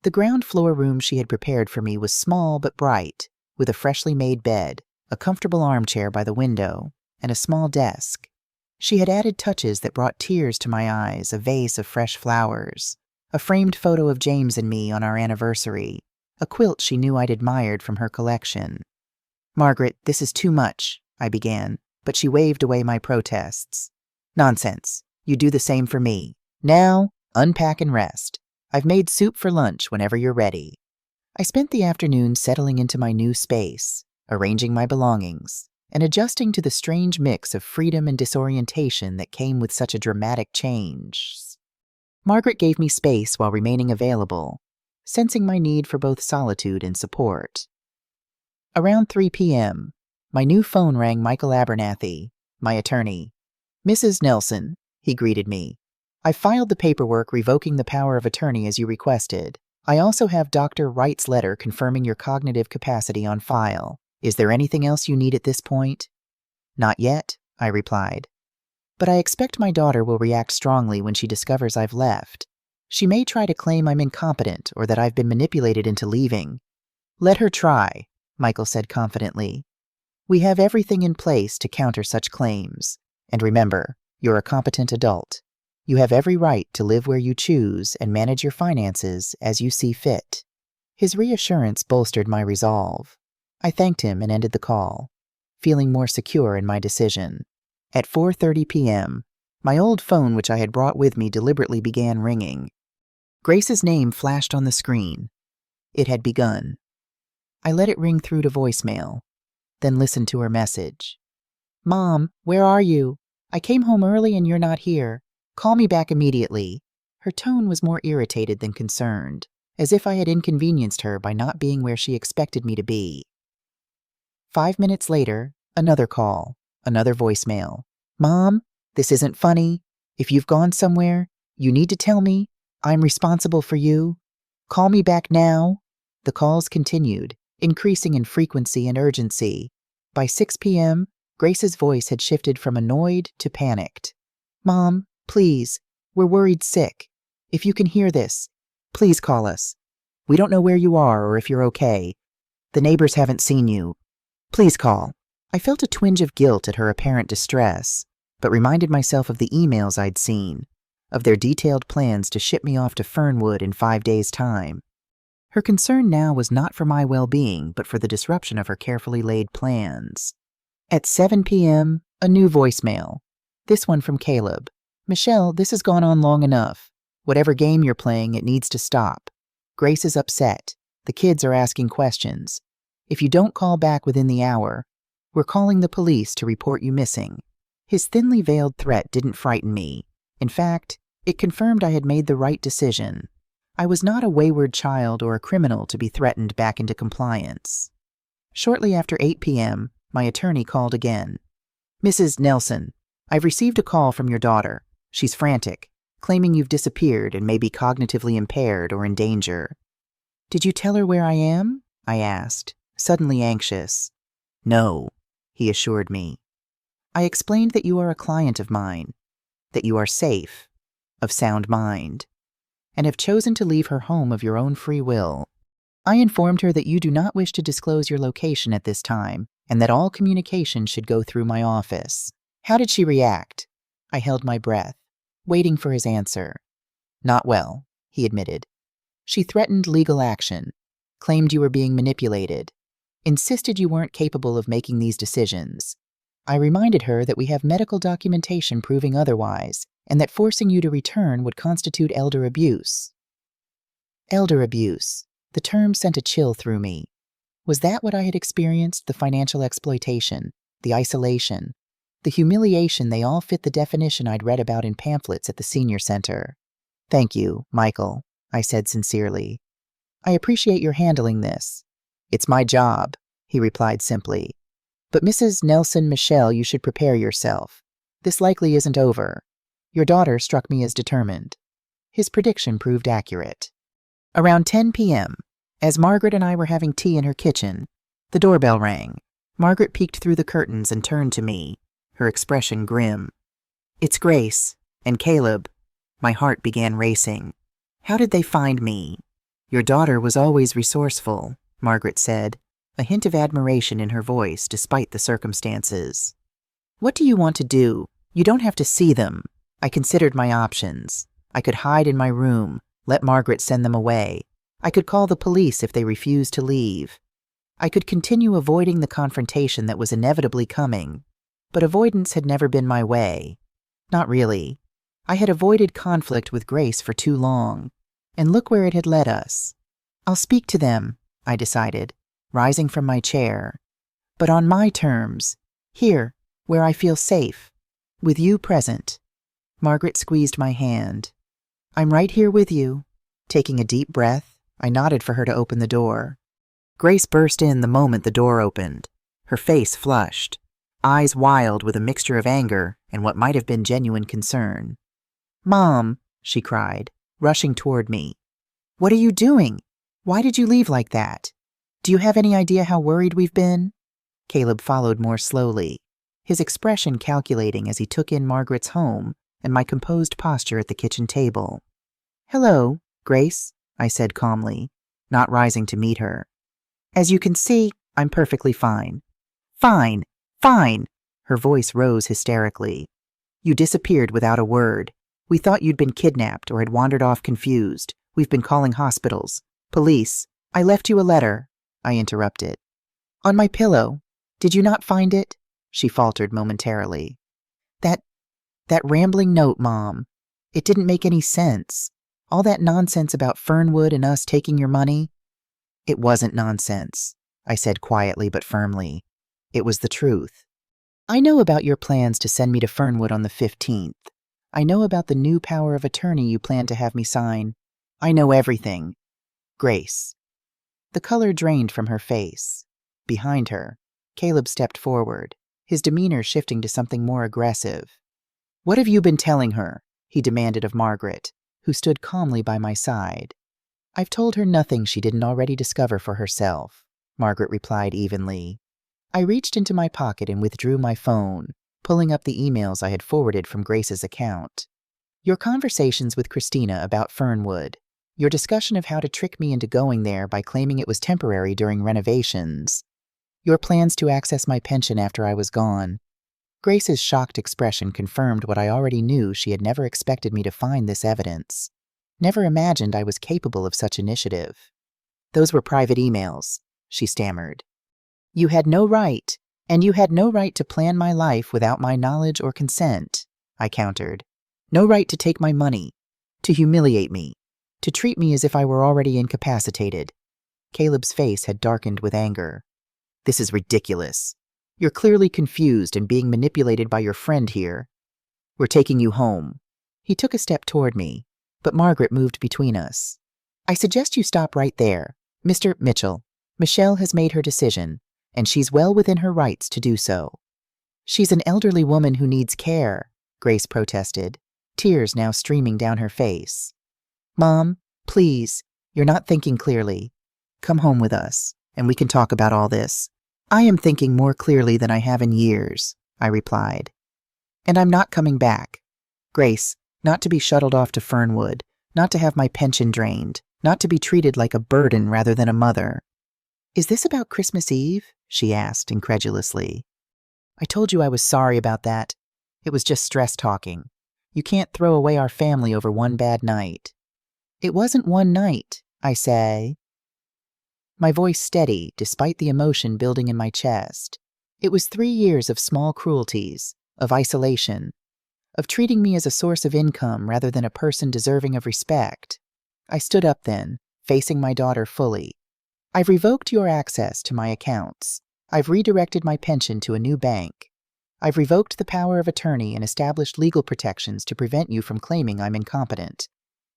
The ground floor room she had prepared for me was small but bright, with a freshly made bed, a comfortable armchair by the window, and a small desk. She had added touches that brought tears to my eyes, a vase of fresh flowers, a framed photo of James and me on our anniversary, a quilt she knew I'd admired from her collection. Margaret, this is too much, I began, but she waved away my protests. Nonsense. You do the same for me. Now, unpack and rest. I've made soup for lunch whenever you're ready. I spent the afternoon settling into my new space, arranging my belongings, and adjusting to the strange mix of freedom and disorientation that came with such a dramatic change. Margaret gave me space while remaining available, sensing my need for both solitude and support. Around 3 p.m., my new phone rang Michael Abernathy, my attorney. Mrs. Nelson, he greeted me. I filed the paperwork revoking the power of attorney as you requested. I also have Dr. Wright's letter confirming your cognitive capacity on file. Is there anything else you need at this point? Not yet, I replied. But I expect my daughter will react strongly when she discovers I've left. She may try to claim I'm incompetent or that I've been manipulated into leaving. Let her try, Michael said confidently. We have everything in place to counter such claims. And remember, you're a competent adult. You have every right to live where you choose and manage your finances as you see fit. His reassurance bolstered my resolve. I thanked him and ended the call, feeling more secure in my decision. At 4:30 p.m., my old phone, which I had brought with me, deliberately began ringing. Grace's name flashed on the screen. It had begun. I let it ring through to voicemail, then listened to her message. Mom, where are you? I came home early and you're not here. Call me back immediately. Her tone was more irritated than concerned, as if I had inconvenienced her by not being where she expected me to be. 5 minutes later, another call, another voicemail. Mom, this isn't funny. If you've gone somewhere, you need to tell me. I'm responsible for you. Call me back now. The calls continued, increasing in frequency and urgency. By 6 p.m., Grace's voice had shifted from annoyed to panicked. Mom, please, we're worried sick. If you can hear this, please call us. We don't know where you are or if you're okay. The neighbors haven't seen you. Please call. I felt a twinge of guilt at her apparent distress, but reminded myself of the emails I'd seen, of their detailed plans to ship me off to Fernwood in 5 days' time. Her concern now was not for my well-being, but for the disruption of her carefully laid plans. At 7 p.m., a new voicemail. This one from Caleb. Michelle, this has gone on long enough. Whatever game you're playing, it needs to stop. Grace is upset. The kids are asking questions. If you don't call back within the hour, we're calling the police to report you missing. His thinly veiled threat didn't frighten me. In fact, it confirmed I had made the right decision. I was not a wayward child or a criminal to be threatened back into compliance. Shortly after 8 p.m., my attorney called again. Mrs. Nelson, I've received a call from your daughter. She's frantic, claiming you've disappeared and may be cognitively impaired or in danger. Did you tell her where I am? I asked, suddenly anxious. No, he assured me. I explained that you are a client of mine, that you are safe, of sound mind, and have chosen to leave her home of your own free will. I informed her that you do not wish to disclose your location at this time, and that all communication should go through my office. How did she react? I held my breath, waiting for his answer. Not well, he admitted. She threatened legal action, claimed you were being manipulated, insisted you weren't capable of making these decisions. I reminded her that we have medical documentation proving otherwise, and that forcing you to return would constitute elder abuse. Elder abuse. The term sent a chill through me. Was that what I had experienced? The financial exploitation, the isolation, the humiliation, they all fit the definition I'd read about in pamphlets at the senior center. Thank you, Michael, I said sincerely. I appreciate your handling this. It's my job, he replied simply. But Mrs. Nelson, Michelle, you should prepare yourself. This likely isn't over. Your daughter struck me as determined. His prediction proved accurate. Around 10 p.m., as Margaret and I were having tea in her kitchen, the doorbell rang. Margaret peeked through the curtains and turned to me, her expression grim. "It's Grace and Caleb." My heart began racing. "How did they find me?" "Your daughter was always resourceful," Margaret said, a hint of admiration in her voice despite the circumstances. "What do you want to do? You don't have to see them." I considered my options. I could hide in my room, let Margaret send them away. I could call the police if they refused to leave. I could continue avoiding the confrontation that was inevitably coming, but avoidance had never been my way. Not really. I had avoided conflict with Grace for too long, and look where it had led us. "I'll speak to them," I decided, rising from my chair, "but on my terms, here, where I feel safe, with you present." Margaret squeezed my hand. "I'm right here with you." Taking a deep breath, I nodded for her to open the door. Grace burst in the moment the door opened, her face flushed, eyes wild with a mixture of anger and what might have been genuine concern. "Mom," she cried, rushing toward me. "What are you doing? Why did you leave like that? Do you have any idea how worried we've been?" Caleb followed more slowly, his expression calculating as he took in Margaret's home and my composed posture at the kitchen table. "Hello, Grace," I said calmly, not rising to meet her. "As you can see, I'm perfectly fine." "Fine, fine!" Her voice rose hysterically. "You disappeared without a word. We thought you'd been kidnapped or had wandered off confused. We've been calling hospitals, police. I left you a letter," I interrupted. "On my pillow. Did you not find it?" she faltered momentarily. That rambling note, Mom. It didn't make any sense. All that nonsense about Fernwood and us taking your money." "It wasn't nonsense," I said quietly but firmly. "It was the truth. I know about your plans to send me to Fernwood on the 15th. I know about the new power of attorney you plan to have me sign. I know everything. Grace." The color drained from her face. Behind her, Caleb stepped forward, his demeanor shifting to something more aggressive. "What have you been telling her?" he demanded of Margaret, who stood calmly by my side. "I've told her nothing she didn't already discover for herself," Margaret replied evenly. I reached into my pocket and withdrew my phone, pulling up the emails I had forwarded from Grace's account. "Your conversations with Christina about Fernwood, your discussion of how to trick me into going there by claiming it was temporary during renovations, your plans to access my pension after I was gone." Grace's shocked expression confirmed what I already knew. She had never expected me to find this evidence. Never imagined I was capable of such initiative. "Those were private emails," she stammered. "You had no right, and you had no right to plan my life without my knowledge or consent," I countered. "No right to take my money, to humiliate me, to treat me as if I were already incapacitated." Caleb's face had darkened with anger. "This is ridiculous. You're clearly confused and being manipulated by your friend here. We're taking you home." He took a step toward me, but Margaret moved between us. "I suggest you stop right there. Mr. Mitchell, Michelle has made her decision, and she's well within her rights to do so." "She's an elderly woman who needs care," Grace protested, tears now streaming down her face. "Mom, please, you're not thinking clearly. Come home with us, and we can talk about all this." "I am thinking more clearly than I have in years," I replied. "And I'm not coming back. Grace, not to be shuttled off to Fernwood, not to have my pension drained, not to be treated like a burden rather than a mother." "Is this about Christmas Eve?" she asked incredulously. "I told you I was sorry about that. It was just stress talking. You can't throw away our family over one bad night." "It wasn't one night, I say." My voice steady, despite the emotion building in my chest. It was 3 years of small cruelties, of isolation, of treating me as a source of income rather than a person deserving of respect. I stood up then, facing my daughter fully. "I've revoked your access to my accounts. I've redirected my pension to a new bank. I've revoked the power of attorney and established legal protections to prevent you from claiming I'm incompetent.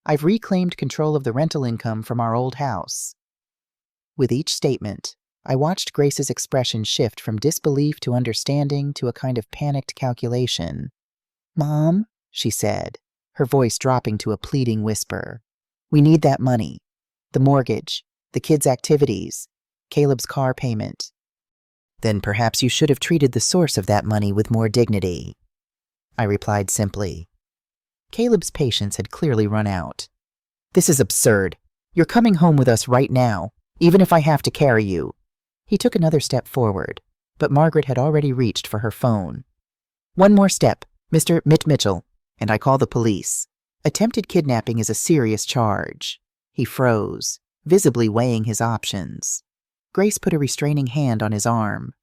I've reclaimed control of the rental income from our old house." With each statement, I watched Grace's expression shift from disbelief to understanding to a kind of panicked calculation. "Mom," she said, her voice dropping to a pleading whisper, "we need that money. The mortgage, the kids' activities, Caleb's car payment. Then perhaps you should have treated the source of that money with more dignity, I replied simply. Caleb's patience had clearly run out. This is absurd. You're coming home with us right now, even if I have to carry you. He took another step forward, but Margaret had already reached for her phone. One more step, Mr. Mitchell, and I call the police. Attempted kidnapping is a serious charge. He froze, visibly weighing his options. Grace put a restraining hand on his arm.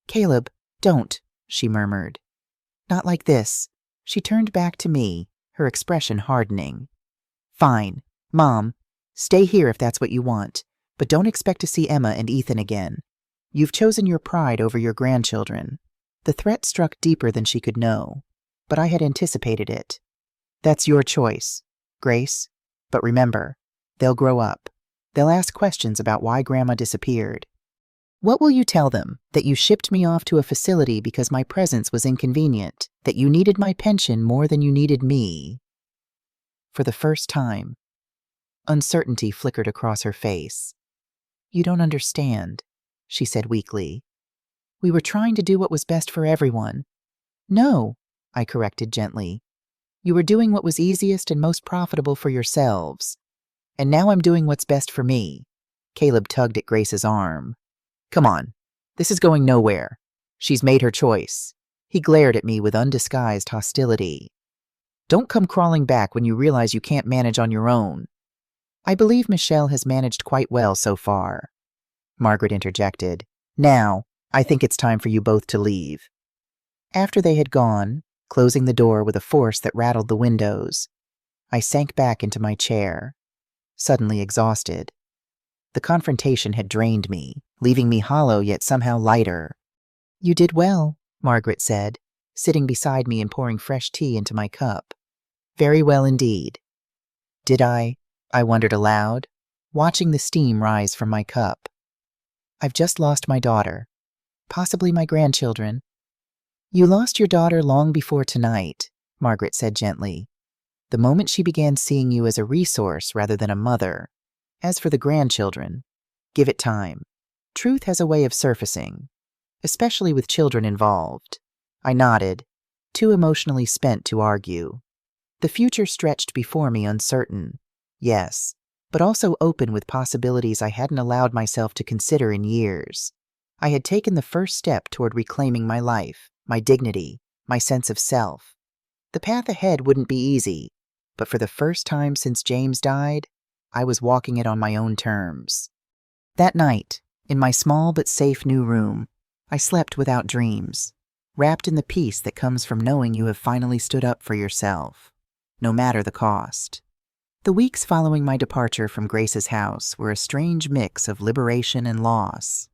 Caleb, don't, she murmured. Not like this. She turned back to me, her expression hardening. Fine, Mom. Stay here if that's what you want, but don't expect to see Emma and Ethan again. You've chosen your pride over your grandchildren. The threat struck deeper than she could know, but I had anticipated it. That's your choice, Grace. But remember, they'll grow up. They'll ask questions about why Grandma disappeared. What will you tell them? That you shipped me off to a facility because my presence was inconvenient, that you needed my pension more than you needed me? For the first time, uncertainty flickered across her face. You don't understand, she said weakly. We were trying to do what was best for everyone. No, I corrected gently. You were doing what was easiest and most profitable for yourselves. And now I'm doing what's best for me. Caleb tugged at Grace's arm. Come on, this is going nowhere. She's made her choice. He glared at me with undisguised hostility. Don't come crawling back when you realize you can't manage on your own. I believe Michelle has managed quite well so far. Margaret interjected. Now, I think it's time for you both to leave. After they had gone, closing the door with a force that rattled the windows, I sank back into my chair, suddenly exhausted. The confrontation had drained me, leaving me hollow yet somehow lighter. You did well, Margaret said, sitting beside me and pouring fresh tea into my cup. Very well indeed. Did I wondered aloud, watching the steam rise from my cup. I've just lost my daughter, possibly my grandchildren. You lost your daughter long before tonight, Margaret said gently, the moment she began seeing you as a resource rather than a mother. As for the grandchildren, give it time. Truth has a way of surfacing, especially with children involved. I nodded, too emotionally spent to argue. The future stretched before me uncertain, yes, but also open with possibilities I hadn't allowed myself to consider in years. I had taken the first step toward reclaiming my life, my dignity, my sense of self. The path ahead wouldn't be easy, but for the first time since James died, I was walking it on my own terms. That night, in my small but safe new room, I slept without dreams, wrapped in the peace that comes from knowing you have finally stood up for yourself, no matter the cost. The weeks following my departure from Grace's house were a strange mix of liberation and loss.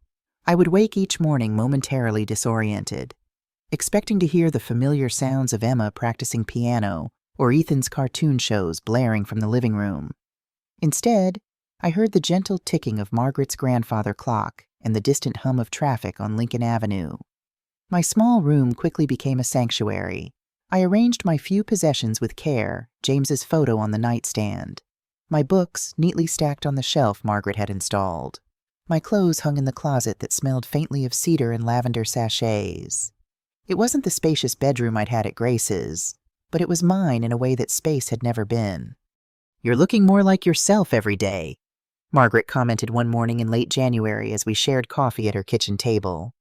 I would wake each morning momentarily disoriented, expecting to hear the familiar sounds of Emma practicing piano or Ethan's cartoon shows blaring from the living room. Instead, I heard the gentle ticking of Margaret's grandfather clock and the distant hum of traffic on Lincoln Avenue. My small room quickly became a sanctuary. I arranged my few possessions with care, James's photo on the nightstand, my books neatly stacked on the shelf Margaret had installed. My clothes hung in the closet that smelled faintly of cedar and lavender sachets. It wasn't the spacious bedroom I'd had at Grace's, but it was mine in a way that space had never been. You're looking more like yourself every day, Margaret commented one morning in late January as we shared coffee at her kitchen table.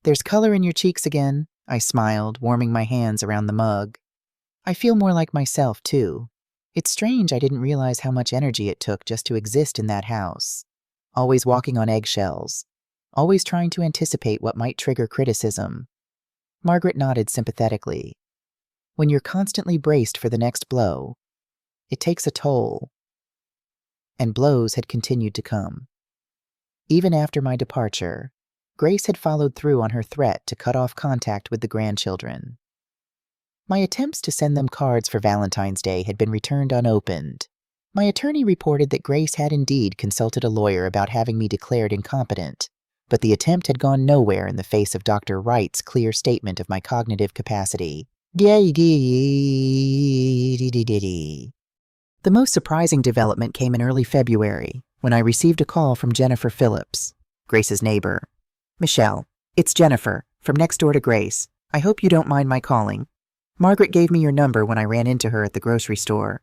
There's color in your cheeks again, I smiled, warming my hands around the mug. I feel more like myself, too. It's strange I didn't realize how much energy it took just to exist in that house. Always walking on eggshells, always trying to anticipate what might trigger criticism. Margaret nodded sympathetically. When you're constantly braced for the next blow, it takes a toll. And blows had continued to come. Even after my departure, Grace had followed through on her threat to cut off contact with the grandchildren. My attempts to send them cards for Valentine's Day had been returned unopened. My attorney reported that Grace had indeed consulted a lawyer about having me declared incompetent, but the attempt had gone nowhere in the face of Dr. Wright's clear statement of my cognitive capacity. The most surprising development came in early February, when I received a call from Jennifer Phillips, Grace's neighbor. Michelle, It's Jennifer, from next door to Grace. I hope you don't mind my calling. Margaret gave me your number when I ran into her at the grocery store.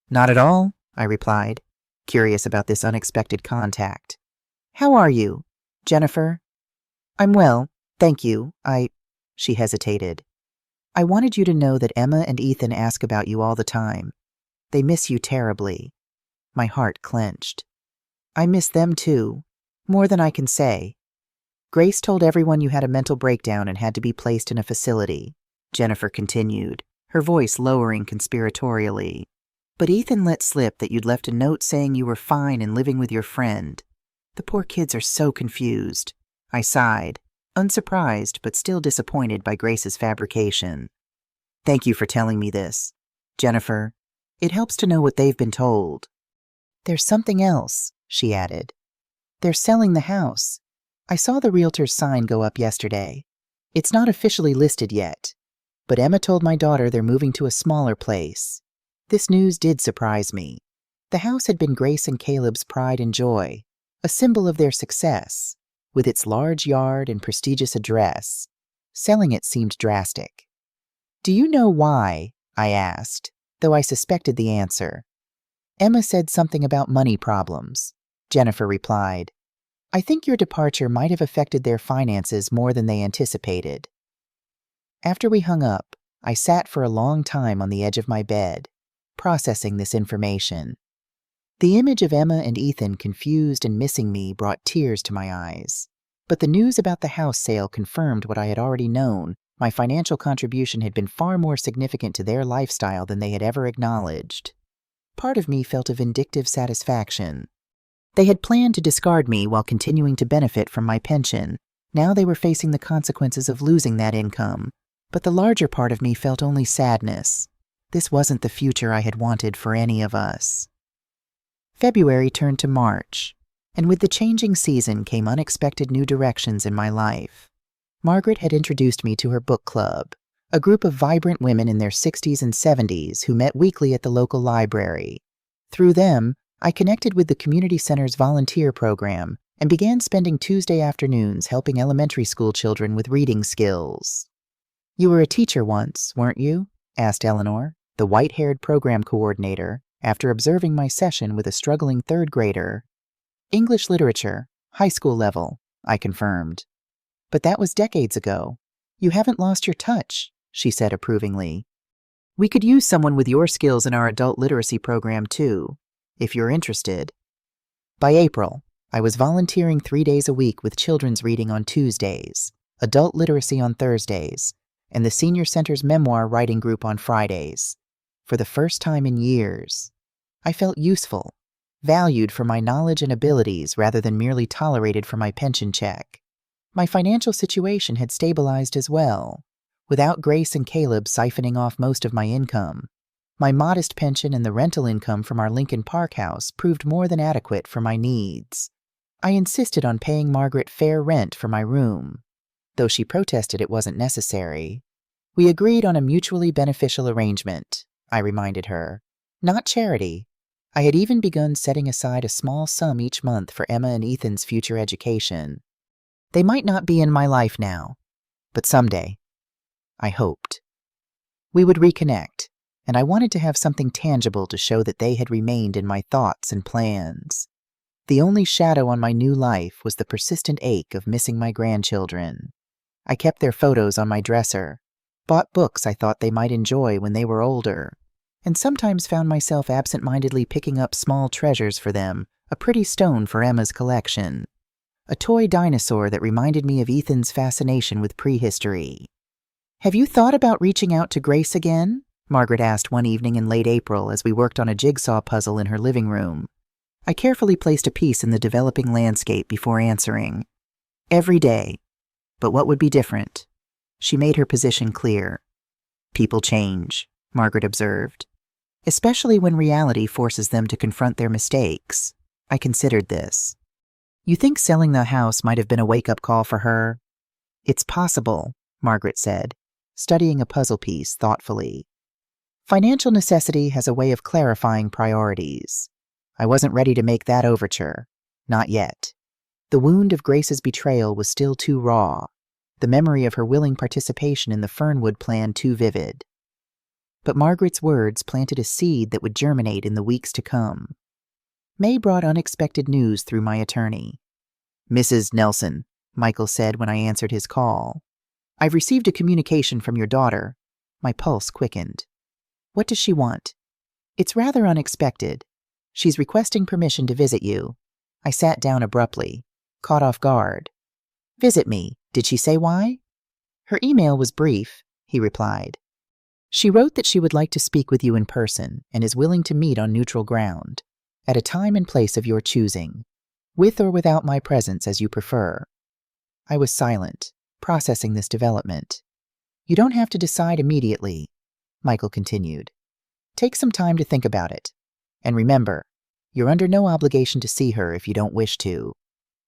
Not at all, I replied, curious about this unexpected contact. How are you, Jennifer? I'm well, thank you. She hesitated. I wanted you to know that Emma and Ethan ask about you all the time. They miss you terribly. My heart clenched. I miss them too, more than I can say. Grace told everyone you had a mental breakdown and had to be placed in a facility, Jennifer continued, her voice lowering conspiratorially. But Ethan let slip that you'd left a note saying you were fine and living with your friend. The poor kids are so confused. I sighed, unsurprised but still disappointed by Grace's fabrication. Thank you for telling me this, Jennifer. It helps to know what they've been told. There's something else, she added. They're selling the house. I saw the realtor's sign go up yesterday. It's not officially listed yet, but Emma told my daughter they're moving to a smaller place. This news did surprise me. The house had been Grace and Caleb's pride and joy, a symbol of their success, with its large yard and prestigious address. Selling it seemed drastic. Do you know why? I asked, though I suspected the answer. Emma said something about money problems, Jennifer replied. I think your departure might have affected their finances more than they anticipated. After we hung up, I sat for a long time on the edge of my bed, processing this information. The image of Emma and Ethan confused and missing me brought tears to my eyes. But the news about the house sale confirmed what I had already known. My financial contribution had been far more significant to their lifestyle than they had ever acknowledged. Part of me felt a vindictive satisfaction. They had planned to discard me while continuing to benefit from my pension. Now they were facing the consequences of losing that income. But the larger part of me felt only sadness. This wasn't the future I had wanted for any of us. February turned to March, and with the changing season came unexpected new directions in my life. Margaret had introduced me to her book club, a group of vibrant women in their 60s and 70s who met weekly at the local library. Through them, I connected with the community center's volunteer program and began spending Tuesday afternoons helping elementary school children with reading skills. You were a teacher once, weren't you? Asked Eleanor, the white-haired program coordinator, after observing my session with a struggling third grader. English literature, high school level, I confirmed. But that was decades ago. You haven't lost your touch, she said approvingly. We could use someone with your skills in our adult literacy program too, if you're interested. By April, I was volunteering 3 days a week with children's reading on Tuesdays, adult literacy on Thursdays, and the Senior Center's memoir writing group on Fridays. For the first time in years, I felt useful, valued for my knowledge and abilities rather than merely tolerated for my pension check. My financial situation had stabilized as well, without Grace and Caleb siphoning off most of my income. My modest pension and the rental income from our Lincoln Park house proved more than adequate for my needs. I insisted on paying Margaret fair rent for my room, though she protested it wasn't necessary. We agreed on a mutually beneficial arrangement, I reminded her. Not charity. I had even begun setting aside a small sum each month for Emma and Ethan's future education. They might not be in my life now, but someday, I hoped. We would reconnect, and I wanted to have something tangible to show that they had remained in my thoughts and plans. The only shadow on my new life was the persistent ache of missing my grandchildren. I kept their photos on my dresser, bought books I thought they might enjoy when they were older, and sometimes found myself absent-mindedly picking up small treasures for them, a pretty stone for Emma's collection, a toy dinosaur that reminded me of Ethan's fascination with prehistory. Have you thought about reaching out to Grace again? Margaret asked one evening in late April as we worked on a jigsaw puzzle in her living room. I carefully placed a piece in the developing landscape before answering. Every day. But what would be different? She made her position clear. People change, Margaret observed, especially when reality forces them to confront their mistakes. I considered this. You think selling the house might have been a wake-up call for her? It's possible, Margaret said, studying a puzzle piece thoughtfully. Financial necessity has a way of clarifying priorities. I wasn't ready to make that overture. Not yet. The wound of Grace's betrayal was still too raw. the memory of her willing participation in the Fernwood plan too vivid. But Margaret's words planted a seed that would germinate in the weeks to come. May brought unexpected news through my attorney. "Mrs. Nelson," Michael said when I answered his call, "I've received a communication from your daughter." My pulse quickened. "What does she want?" "It's rather unexpected. She's requesting permission to visit you." I sat down abruptly, caught off guard. "Visit me. Did she say why?" "Her email was brief," he replied. "She wrote that she would like to speak with you in person and is willing to meet on neutral ground, at a time and place of your choosing, with or without my presence as you prefer." I was silent, processing this development. "You don't have to decide immediately," Michael continued. "Take some time to think about it. And remember, you're under no obligation to see her if you don't wish to."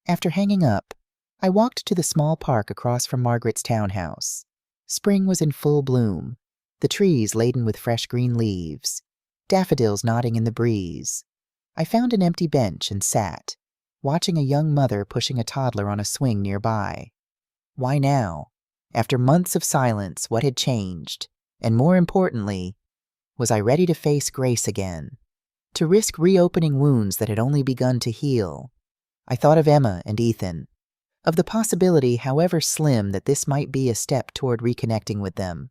After hanging up, I walked to the small park across from Margaret's townhouse. Spring was in full bloom, the trees laden with fresh green leaves, daffodils nodding in the breeze. I found an empty bench and sat, watching a young mother pushing a toddler on a swing nearby. Why now? After months of silence, what had changed? And more importantly, was I ready to face Grace again? To risk reopening wounds that had only begun to heal? I thought of Emma and Ethan, of the possibility, however slim, that this might be a step toward reconnecting with them.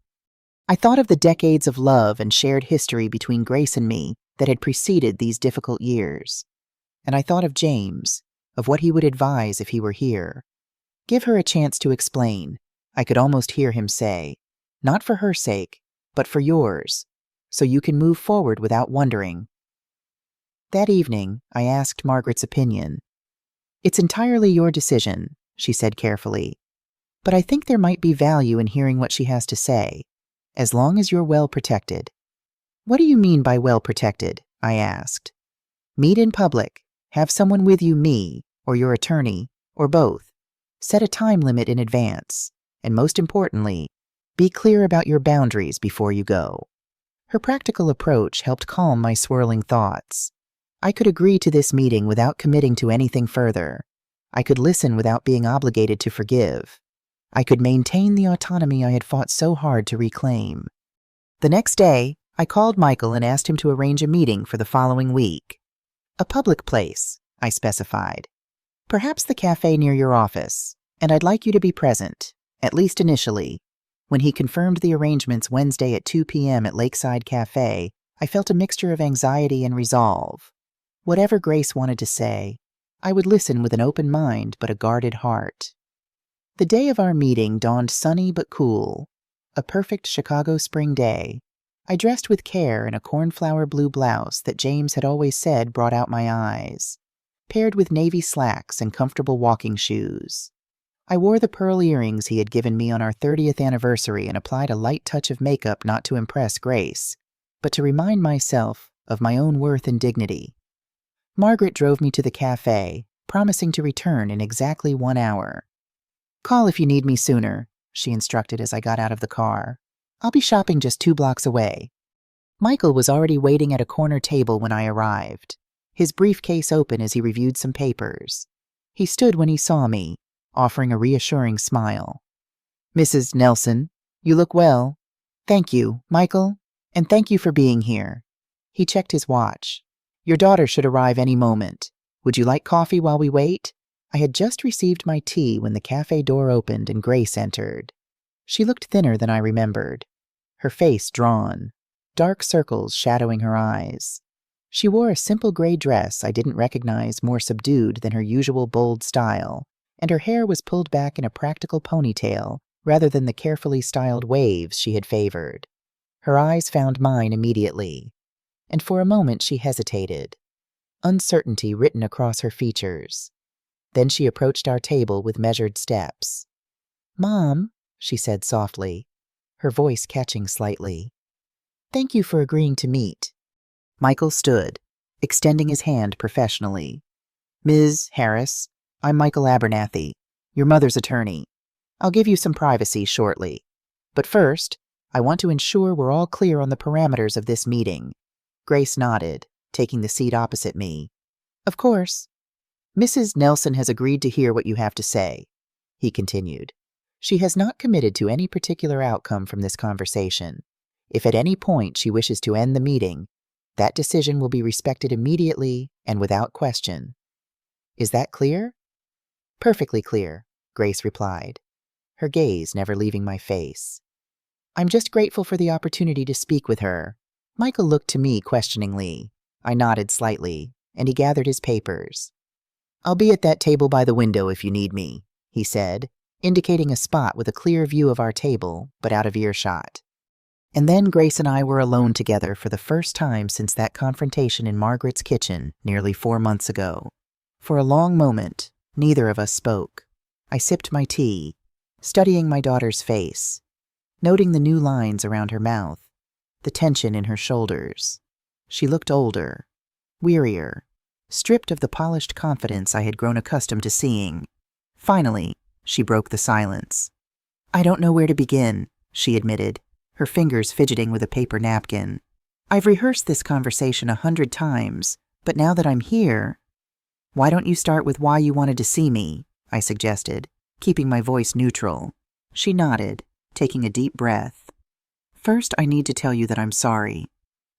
I thought of the decades of love and shared history between Grace and me that had preceded these difficult years. And I thought of James, of what he would advise if he were here. "Give her a chance to explain," I could almost hear him say, "not for her sake, but for yours, so you can move forward without wondering." That evening, I asked Margaret's opinion. "It's entirely your decision," she said carefully, "but I think there might be value in hearing what she has to say, as long as you're well protected." "What do you mean by well protected?" I asked. "Meet in public, have someone with you, me, or your attorney, or both. Set a time limit in advance, and most importantly, be clear about your boundaries before you go." Her practical approach helped calm my swirling thoughts. I could agree to this meeting without committing to anything further. I could listen without being obligated to forgive. I could maintain the autonomy I had fought so hard to reclaim. The next day, I called Michael and asked him to arrange a meeting for the following week. "A public place," I specified. "Perhaps the cafe near your office, and I'd like you to be present, at least initially." When he confirmed the arrangements Wednesday at 2 p.m. at Lakeside Cafe, I felt a mixture of anxiety and resolve. Whatever Grace wanted to say, I would listen with an open mind but a guarded heart. The day of our meeting dawned sunny but cool, a perfect Chicago spring day. I dressed with care in a cornflower blue blouse that James had always said brought out my eyes, paired with navy slacks and comfortable walking shoes. I wore the pearl earrings he had given me on our 30th anniversary and applied a light touch of makeup not to impress Grace, but to remind myself of my own worth and dignity. Margaret drove me to the cafe, promising to return in exactly 1 hour. "Call if you need me sooner," she instructed as I got out of the car. "I'll be shopping just 2 blocks away." Michael was already waiting at a corner table when I arrived, his briefcase open as he reviewed some papers. He stood when he saw me, offering a reassuring smile. "Mrs. Nelson, you look well." "Thank you, Michael, and thank you for being here." He checked his watch. "Your daughter should arrive any moment. Would you like coffee while we wait?" I had just received my tea when the cafe door opened and Grace entered. She looked thinner than I remembered, her face drawn, dark circles shadowing her eyes. She wore a simple gray dress I didn't recognize more subdued than her usual bold style, and her hair was pulled back in a practical ponytail rather than the carefully styled waves she had favored. Her eyes found mine immediately, and for a moment she hesitated, uncertainty written across her features. Then she approached our table with measured steps. "Mom," she said softly, her voice catching slightly. "Thank you for agreeing to meet." Michael stood, extending his hand professionally. "Ms. Harris, I'm Michael Abernathy, your mother's attorney. I'll give you some privacy shortly. But first, I want to ensure we're all clear on the parameters of this meeting." Grace nodded, taking the seat opposite me. "Of course. Mrs. Nelson has agreed to hear what you have to say," he continued. She has not committed to any particular outcome from this conversation. If at any point she wishes to end the meeting, that decision will be respected immediately and without question. Is that clear? Perfectly clear, Grace replied, her gaze never leaving my face. I'm just grateful for the opportunity to speak with her. Michael looked to me questioningly. I nodded slightly, and he gathered his papers. I'll be at that table by the window if you need me, he said, indicating a spot with a clear view of our table, but out of earshot. And then Grace and I were alone together for the first time since that confrontation in Margaret's kitchen nearly 4 months ago. For a long moment, neither of us spoke. I sipped my tea, studying my daughter's face, noting the new lines around her mouth, the tension in her shoulders. She looked older, wearier, stripped of the polished confidence I had grown accustomed to seeing. Finally, she broke the silence. I don't know where to begin, she admitted, her fingers fidgeting with a paper napkin. I've rehearsed this conversation 100 times, but now that I'm here... Why don't you start with why you wanted to see me? I suggested, keeping my voice neutral. She nodded, taking a deep breath. First, I need to tell you that I'm sorry.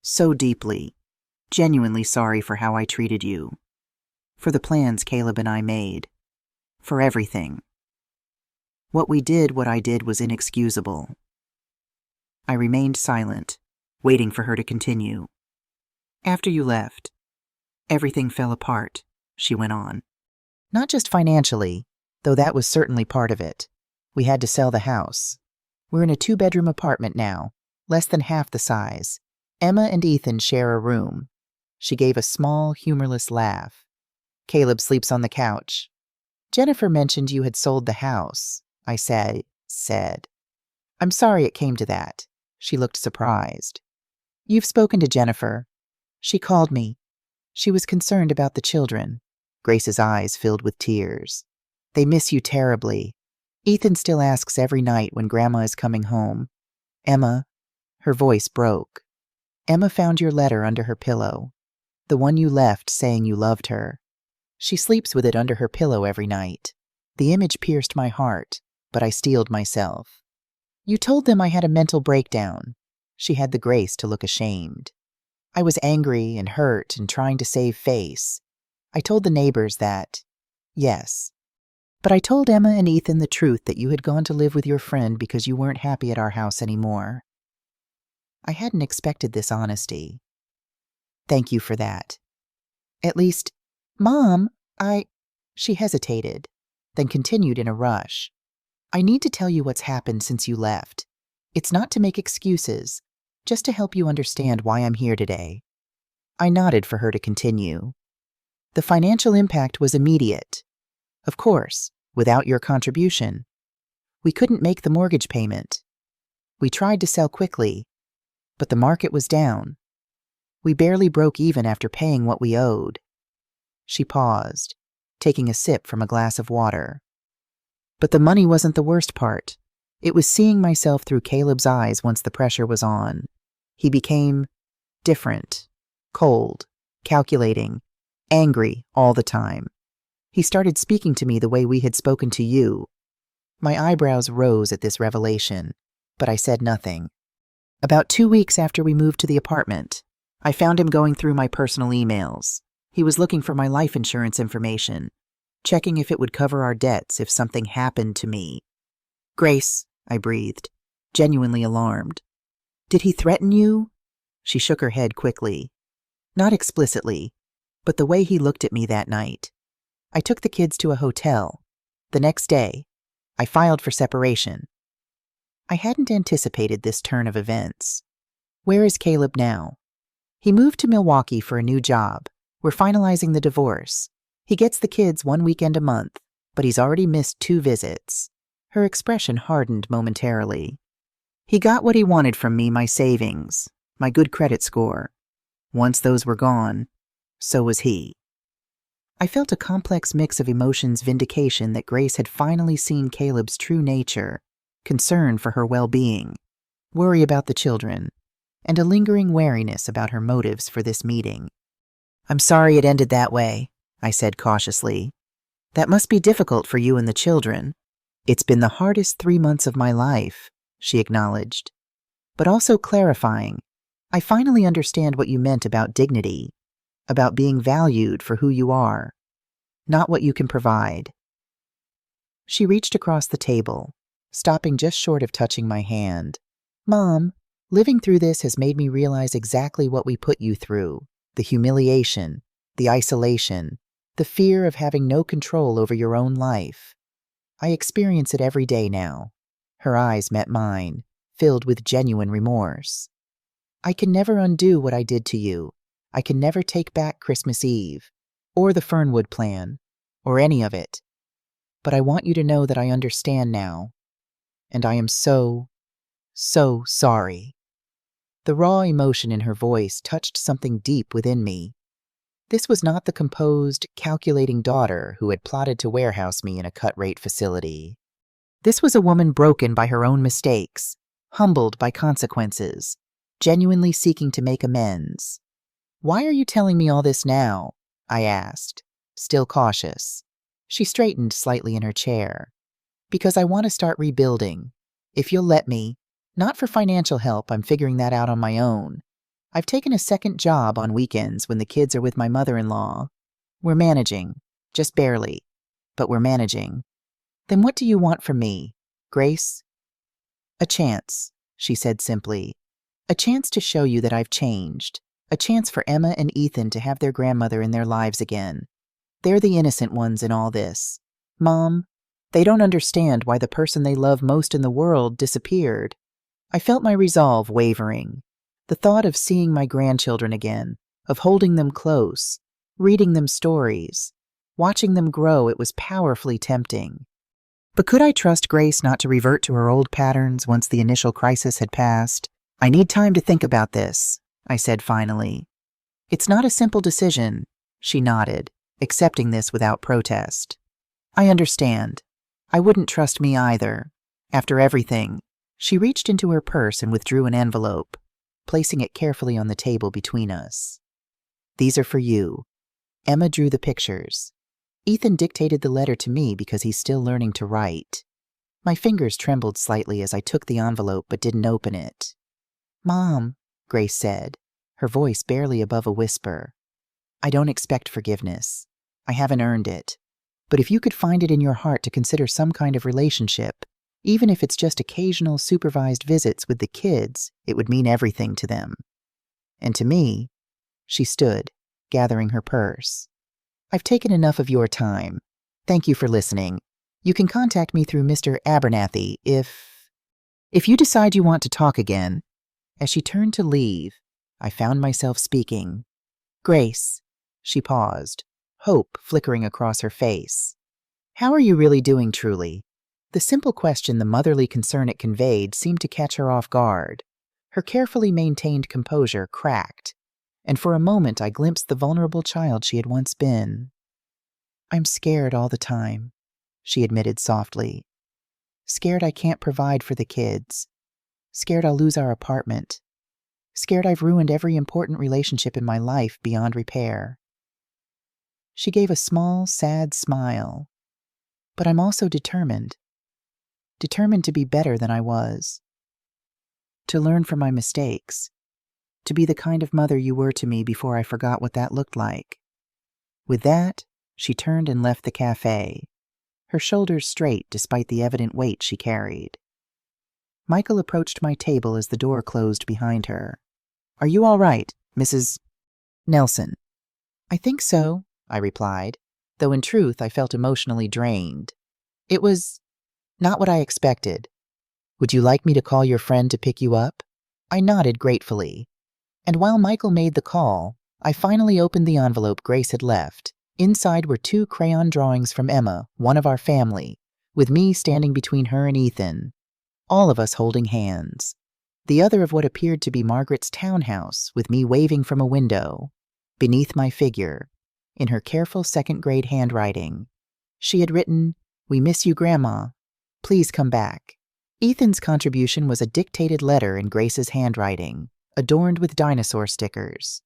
So deeply. Genuinely sorry for how I treated you. For the plans Caleb and I made. For everything. What I did was inexcusable. I remained silent, waiting for her to continue. After you left, everything fell apart, she went on. Not just financially, though that was certainly part of it. We had to sell the house. We're in a 2-bedroom apartment now, less than half the size. Emma and Ethan share a room. She gave a small, humorless laugh. Caleb sleeps on the couch. Jennifer mentioned you had sold the house, I said. I'm sorry it came to that. She looked surprised. You've spoken to Jennifer. She called me. She was concerned about the children. Grace's eyes filled with tears. They miss you terribly. Ethan still asks every night when Grandma is coming home. Emma, her voice broke. Emma found your letter under her pillow. The one you left saying you loved her. She sleeps with it under her pillow every night. The image pierced my heart, but I steeled myself. You told them I had a mental breakdown. She had the grace to look ashamed. I was angry and hurt and trying to save face. I told the neighbors that, yes. But I told Emma and Ethan the truth that you had gone to live with your friend because you weren't happy at our house anymore. I hadn't expected this honesty. Thank you for that. At least, Mom, She hesitated, then continued in a rush. I need to tell you what's happened since you left. It's not to make excuses, just to help you understand why I'm here today. I nodded for her to continue. The financial impact was immediate. Of course, without your contribution. We couldn't make the mortgage payment. We tried to sell quickly, but the market was down. We barely broke even after paying what we owed. She paused, taking a sip from a glass of water. But the money wasn't the worst part. It was seeing myself through Caleb's eyes once the pressure was on. He became different, cold, calculating, angry all the time. He started speaking to me the way we had spoken to you. My eyebrows rose at this revelation, but I said nothing. About 2 weeks after we moved to the apartment, I found him going through my personal emails. He was looking for my life insurance information, checking if it would cover our debts if something happened to me. Grace, I breathed, genuinely alarmed. Did he threaten you? She shook her head quickly. Not explicitly, but the way he looked at me that night. I took the kids to a hotel. The next day, I filed for separation. I hadn't anticipated this turn of events. Where is Caleb now? He moved to Milwaukee for a new job. We're finalizing the divorce. He gets the kids 1 weekend a month, but he's already missed 2 visits. Her expression hardened momentarily. He got what he wanted from me, my savings, my good credit score. Once those were gone, so was he. I felt a complex mix of emotions: vindication that Grace had finally seen Caleb's true nature, concern for her well-being, worry about the children, and a lingering wariness about her motives for this meeting. I'm sorry it ended that way, I said cautiously. That must be difficult for you and the children. It's been the hardest 3 months of my life, she acknowledged, but also clarifying. I finally understand what you meant about dignity, about being valued for who you are, not what you can provide. She reached across the table, stopping just short of touching my hand. Mom, living through this has made me realize exactly what we put you through. The humiliation, the isolation, the fear of having no control over your own life. I experience it every day now. Her eyes met mine, filled with genuine remorse. I can never undo what I did to you. I can never take back Christmas Eve, or the Fernwood plan, or any of it. But I want you to know that I understand now, and I am so sorry. The raw emotion in her voice touched something deep within me. This was not the composed, calculating daughter who had plotted to warehouse me in a cut-rate facility. This was a woman broken by her own mistakes, humbled by consequences, genuinely seeking to make amends. Why are you telling me all this now? I asked, still cautious. She straightened slightly in her chair. Because I want to start rebuilding. If you'll let me. Not for financial help, I'm figuring that out on my own. I've taken a second job on weekends when the kids are with my mother-in-law. We're managing. Just barely. But we're managing. Then what do you want from me, Grace? A chance, she said simply. A chance to show you that I've changed. A chance for Emma and Ethan to have their grandmother in their lives again. They're the innocent ones in all this. Mom, they don't understand why the person they love most in the world disappeared. I felt my resolve wavering. The thought of seeing my grandchildren again, of holding them close, reading them stories, watching them grow, it was powerfully tempting. But could I trust Grace not to revert to her old patterns once the initial crisis had passed? I need time to think about this, I said finally. It's not a simple decision, she nodded, accepting this without protest. I understand. I wouldn't trust me either. After everything, she reached into her purse and withdrew an envelope, placing it carefully on the table between us. These are for you. Emma drew the pictures. Ethan dictated the letter to me because he's still learning to write. My fingers trembled slightly as I took the envelope but didn't open it. Mom, Grace said, her voice barely above a whisper. I don't expect forgiveness. I haven't earned it. But if you could find it in your heart to consider some kind of relationship, even if it's just occasional supervised visits with the kids, it would mean everything to them. And to me, she stood, gathering her purse. I've taken enough of your time. Thank you for listening. You can contact me through Mr. Abernathy if you decide you want to talk again. As she turned to leave, I found myself speaking. Grace, she paused, hope flickering across her face. How are you really doing, truly? The simple question, the motherly concern it conveyed, seemed to catch her off guard. Her carefully maintained composure cracked, and for a moment I glimpsed the vulnerable child she had once been. I'm scared all the time, she admitted softly. Scared I can't provide for the kids. Scared I'll lose our apartment. Scared I've ruined every important relationship in my life beyond repair. She gave a small, sad smile. But I'm also determined. Determined to be better than I was. To learn from my mistakes. To be the kind of mother you were to me before I forgot what that looked like. With that, she turned and left the cafe, her shoulders straight despite the evident weight she carried. Michael approached my table as the door closed behind her. Are you all right, Mrs. Nelson? I think so, I replied, though in truth I felt emotionally drained. It was not what I expected. Would you like me to call your friend to pick you up? I nodded gratefully. And while Michael made the call, I finally opened the envelope Grace had left. Inside were 2 crayon drawings from Emma, one of our family, with me standing between her and Ethan, all of us holding hands. The other of what appeared to be Margaret's townhouse, with me waving from a window. Beneath my figure, in her careful second-grade handwriting, she had written, "We miss you, Grandma. Please come back." Ethan's contribution was a dictated letter in Grace's handwriting, adorned with dinosaur stickers.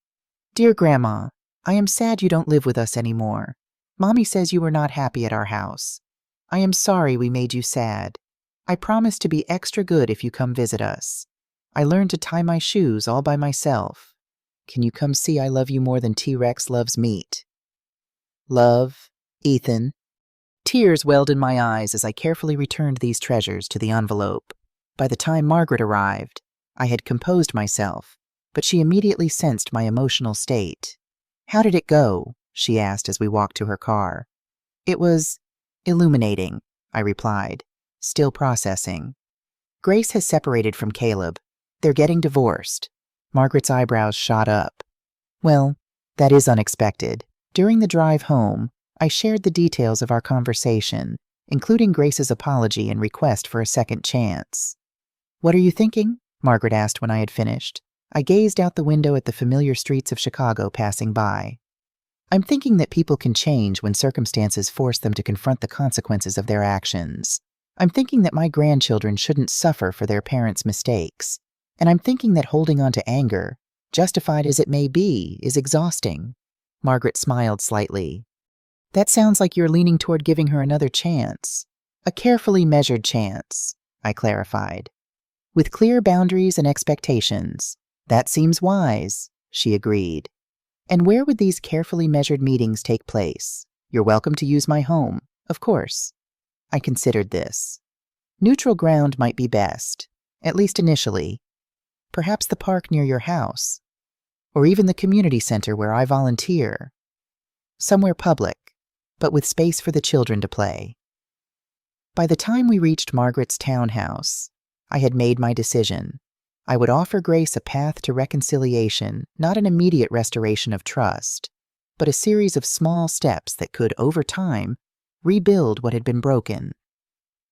Dear Grandma, I am sad you don't live with us anymore. Mommy says you were not happy at our house. I am sorry we made you sad. I promise to be extra good if you come visit us. I learned to tie my shoes all by myself. Can you come see I love you more than T-Rex loves meat? Love, Ethan. Tears welled in my eyes as I carefully returned these treasures to the envelope. By the time Margaret arrived, I had composed myself, but she immediately sensed my emotional state. How did it go? She asked as we walked to her car. It was illuminating, I replied, still processing. Grace has separated from Caleb. They're getting divorced. Margaret's eyebrows shot up. Well, that is unexpected. During the drive home, I shared the details of our conversation, including Grace's apology and request for a second chance. What are you thinking? Margaret asked when I had finished. I gazed out the window at the familiar streets of Chicago passing by. I'm thinking that people can change when circumstances force them to confront the consequences of their actions. I'm thinking that my grandchildren shouldn't suffer for their parents' mistakes. And I'm thinking that holding on to anger, justified as it may be, is exhausting. Margaret smiled slightly. That sounds like you're leaning toward giving her another chance. A carefully measured chance, I clarified. With clear boundaries and expectations. That seems wise, she agreed. And where would these carefully measured meetings take place? You're welcome to use my home, of course. I considered this. Neutral ground might be best, at least initially. Perhaps the park near your house, or even the community center where I volunteer. Somewhere public, but with space for the children to play. By the time we reached Margaret's townhouse, I had made my decision. I would offer Grace a path to reconciliation, not an immediate restoration of trust, but a series of small steps that could, over time, rebuild what had been broken.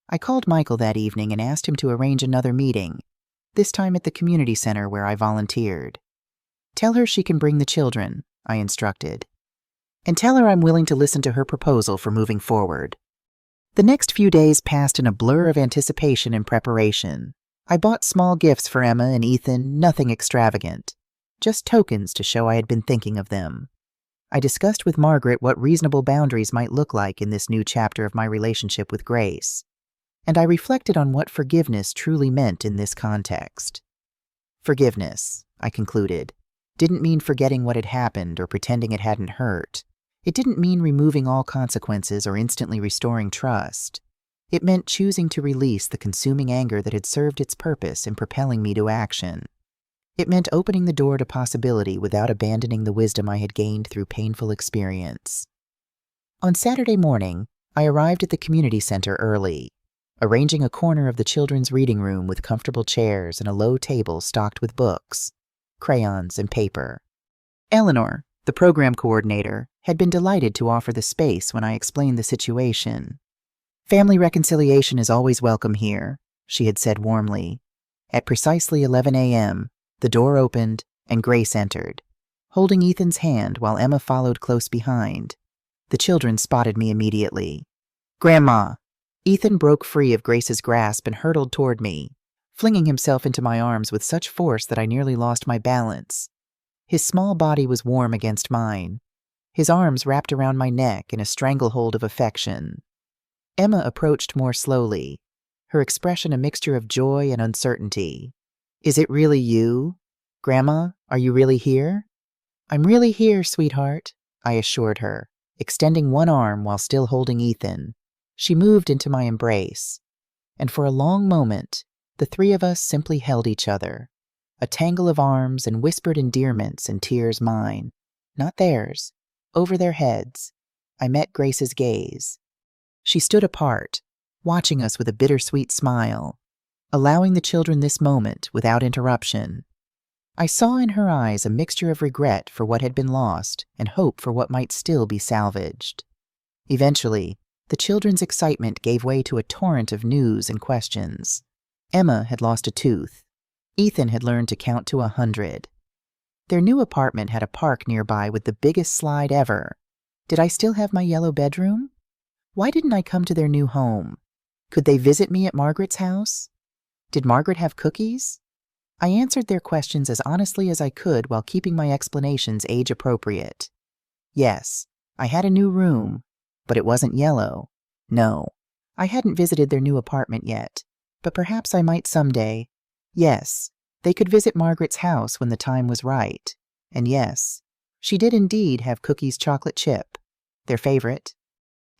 I called Michael that evening and asked him to arrange another meeting, this time at the community center where I volunteered. Tell her she can bring the children, I instructed. And tell her I'm willing to listen to her proposal for moving forward. The next few days passed in a blur of anticipation and preparation. I bought small gifts for Emma and Ethan, nothing extravagant, just tokens to show I had been thinking of them. I discussed with Margaret what reasonable boundaries might look like in this new chapter of my relationship with Grace, and I reflected on what forgiveness truly meant in this context. Forgiveness, I concluded, didn't mean forgetting what had happened or pretending it hadn't hurt. It didn't mean removing all consequences or instantly restoring trust. It meant choosing to release the consuming anger that had served its purpose in propelling me to action. It meant opening the door to possibility without abandoning the wisdom I had gained through painful experience. On Saturday morning, I arrived at the community center early, arranging a corner of the children's reading room with comfortable chairs and a low table stocked with books, crayons, and paper. Eleanor, the program coordinator, had been delighted to offer the space when I explained the situation. Family reconciliation is always welcome here, she had said warmly. At precisely 11 a.m., the door opened and Grace entered, holding Ethan's hand while Emma followed close behind. The children spotted me immediately. Grandma! Ethan broke free of Grace's grasp and hurtled toward me, flinging himself into my arms with such force that I nearly lost my balance. His small body was warm against mine, his arms wrapped around my neck in a stranglehold of affection. Emma approached more slowly, her expression a mixture of joy and uncertainty. Is it really you? Grandma, are you really here? I'm really here, sweetheart, I assured her, extending one arm while still holding Ethan. She moved into my embrace, and for a long moment, the three of us simply held each other, a tangle of arms and whispered endearments and tears mine, not theirs, over their heads. I met Grace's gaze. She stood apart, watching us with a bittersweet smile, allowing the children this moment without interruption. I saw in her eyes a mixture of regret for what had been lost and hope for what might still be salvaged. Eventually, the children's excitement gave way to a torrent of news and questions. Emma had lost a tooth. Ethan had learned to count to 100. Their new apartment had a park nearby with the biggest slide ever. Did I still have my yellow bedroom? Why didn't I come to their new home? Could they visit me at Margaret's house? Did Margaret have cookies? I answered their questions as honestly as I could while keeping my explanations age-appropriate. Yes, I had a new room, but it wasn't yellow. No, I hadn't visited their new apartment yet, but perhaps I might someday. Yes, they could visit Margaret's house when the time was right. And yes, she did indeed have Cookie's chocolate chip, their favorite.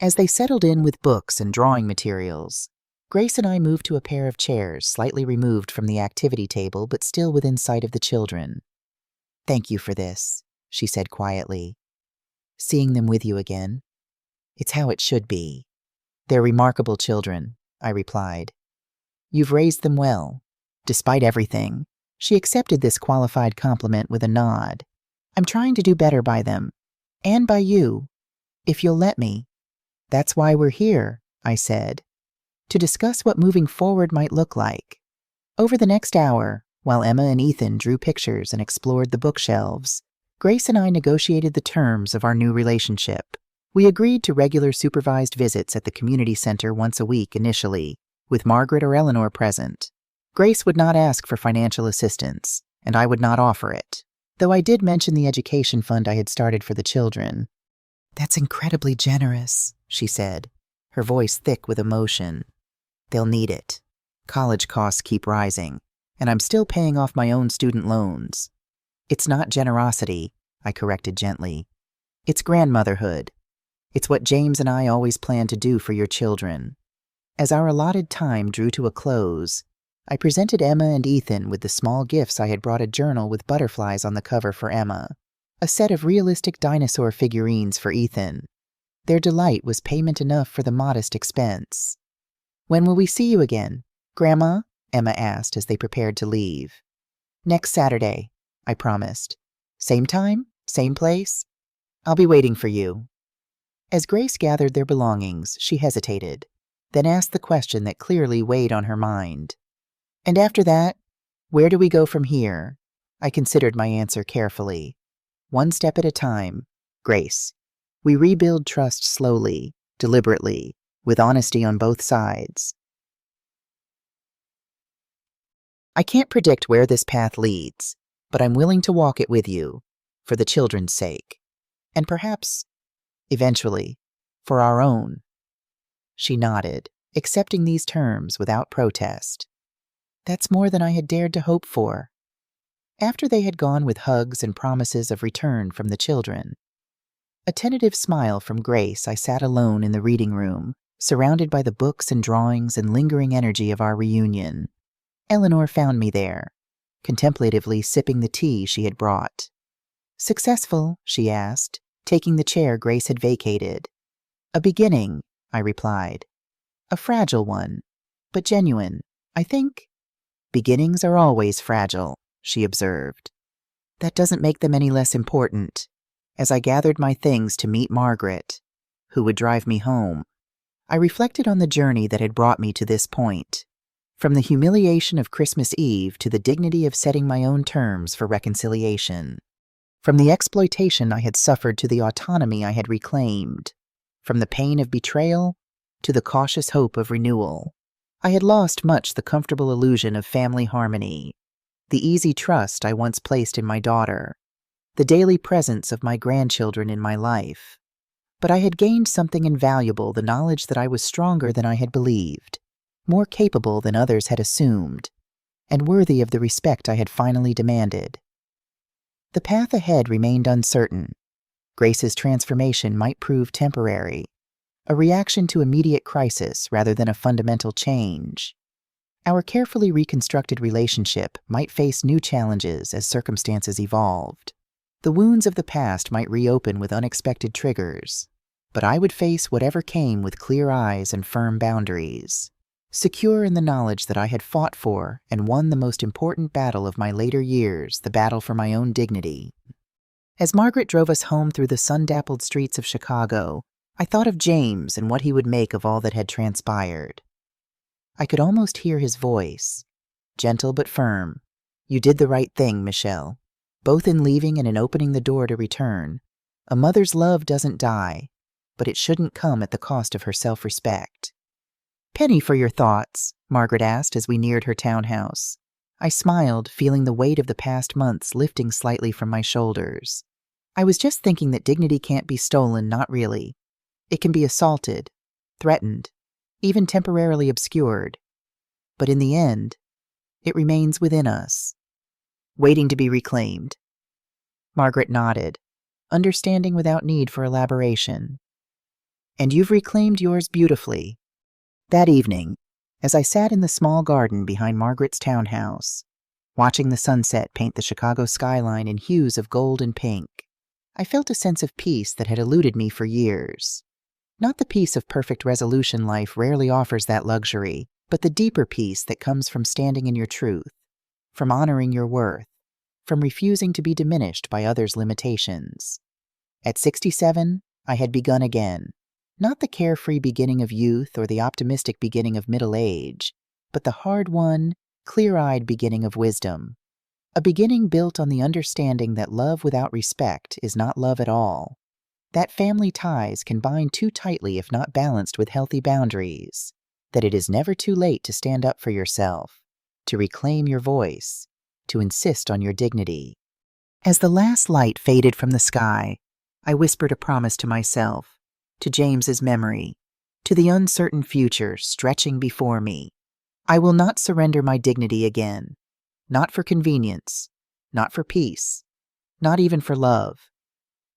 As they settled in with books and drawing materials, Grace and I moved to a pair of chairs slightly removed from the activity table but still within sight of the children. "Thank you for this," she said quietly. "Seeing them with you again. It's how it should be." "They're remarkable children," I replied. "You've raised them well, despite everything." She accepted this qualified compliment with a nod. "I'm trying to do better by them, and by you, if you'll let me." "That's why we're here," I said, "to discuss what moving forward might look like." Over the next hour, while Emma and Ethan drew pictures and explored the bookshelves, Grace and I negotiated the terms of our new relationship. We agreed to regular supervised visits at the community center once a week initially, with Margaret or Eleanor present. Grace would not ask for financial assistance, and I would not offer it, though I did mention the education fund I had started for the children. "That's incredibly generous," she said, her voice thick with emotion. "They'll need it. College costs keep rising, and I'm still paying off my own student loans." "It's not generosity," I corrected gently. "It's grandmotherhood. It's what James and I always planned to do for your children." As our allotted time drew to a close, I presented Emma and Ethan with the small gifts. I had brought a journal with butterflies on the cover for Emma, a set of realistic dinosaur figurines for Ethan. Their delight was payment enough for the modest expense. "When will we see you again, Grandma?" Emma asked as they prepared to leave. "Next Saturday," I promised. "Same time? Same place?" "I'll be waiting for you." As Grace gathered their belongings, she hesitated, then asked the question that clearly weighed on her mind. "And after that, where do we go from here?" I considered my answer carefully. "One step at a time, Grace. We rebuild trust slowly, deliberately, with honesty on both sides." I can't predict where this path leads, but I'm willing to walk it with you, for the children's sake. And perhaps, eventually, for our own. She nodded, accepting these terms without protest. That's more than I had dared to hope for. After they had gone with hugs and promises of return from the children, a tentative smile from Grace, I sat alone in the reading room, surrounded by the books and drawings and lingering energy of our reunion. Eleanor found me there, contemplatively sipping the tea she had brought. "Successful?" she asked, taking the chair Grace had vacated. "A beginning," I replied. "A fragile one, but genuine, I think." "Beginnings are always fragile," she observed. "That doesn't make them any less important." As I gathered my things to meet Margaret, who would drive me home, I reflected on the journey that had brought me to this point. From the humiliation of Christmas Eve to the dignity of setting my own terms for reconciliation. From the exploitation I had suffered to the autonomy I had reclaimed. From the pain of betrayal to the cautious hope of renewal. I had lost much the comfortable illusion of family harmony, the easy trust I once placed in my daughter, the daily presence of my grandchildren in my life. But I had gained something invaluable, the knowledge that I was stronger than I had believed, more capable than others had assumed, and worthy of the respect I had finally demanded. The path ahead remained uncertain. Grace's transformation might prove temporary, a reaction to immediate crisis rather than a fundamental change. Our carefully reconstructed relationship might face new challenges as circumstances evolved. The wounds of the past might reopen with unexpected triggers, but I would face whatever came with clear eyes and firm boundaries, secure in the knowledge that I had fought for and won the most important battle of my later years, the battle for my own dignity. As Margaret drove us home through the sun-dappled streets of Chicago, I thought of James and what he would make of all that had transpired. I could almost hear his voice, gentle but firm. "You did the right thing, Michelle. Both in leaving and in opening the door to return. A mother's love doesn't die, but it shouldn't come at the cost of her self-respect." "Penny for your thoughts?" Margaret asked as we neared her townhouse. I smiled, feeling the weight of the past months lifting slightly from my shoulders. "I was just thinking that dignity can't be stolen, not really. It can be assaulted, threatened, even temporarily obscured. But in the end, it remains within us, waiting to be reclaimed. Margaret nodded, understanding without need for elaboration. And you've reclaimed yours beautifully. That evening, as I sat in the small garden behind Margaret's townhouse, watching the sunset paint the Chicago skyline in hues of gold and pink, I felt a sense of peace that had eluded me for years. Not the peace of perfect resolution. Life rarely offers that luxury, but the deeper peace that comes from standing in your truth, from honoring your worth, from refusing to be diminished by others' limitations. At 67, I had begun again. Not the carefree beginning of youth or the optimistic beginning of middle age, but the hard-won, clear-eyed beginning of wisdom. A beginning built on the understanding that love without respect is not love at all. That family ties can bind too tightly if not balanced with healthy boundaries. That it is never too late to stand up for yourself, to reclaim your voice, to insist on your dignity. As the last light faded from the sky, I whispered a promise to myself, to James's memory, to the uncertain future stretching before me. I will not surrender my dignity again, not for convenience, not for peace, not even for love,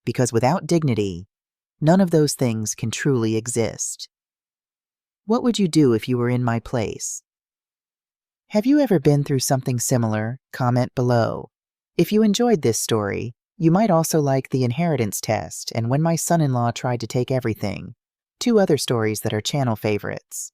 because without dignity, none of those things can truly exist. What would you do if you were in my place? Have you ever been through something similar? Comment below. If you enjoyed this story, you might also like The Inheritance Test and When My Son-in-Law Tried to Take Everything, two other stories that are channel favorites.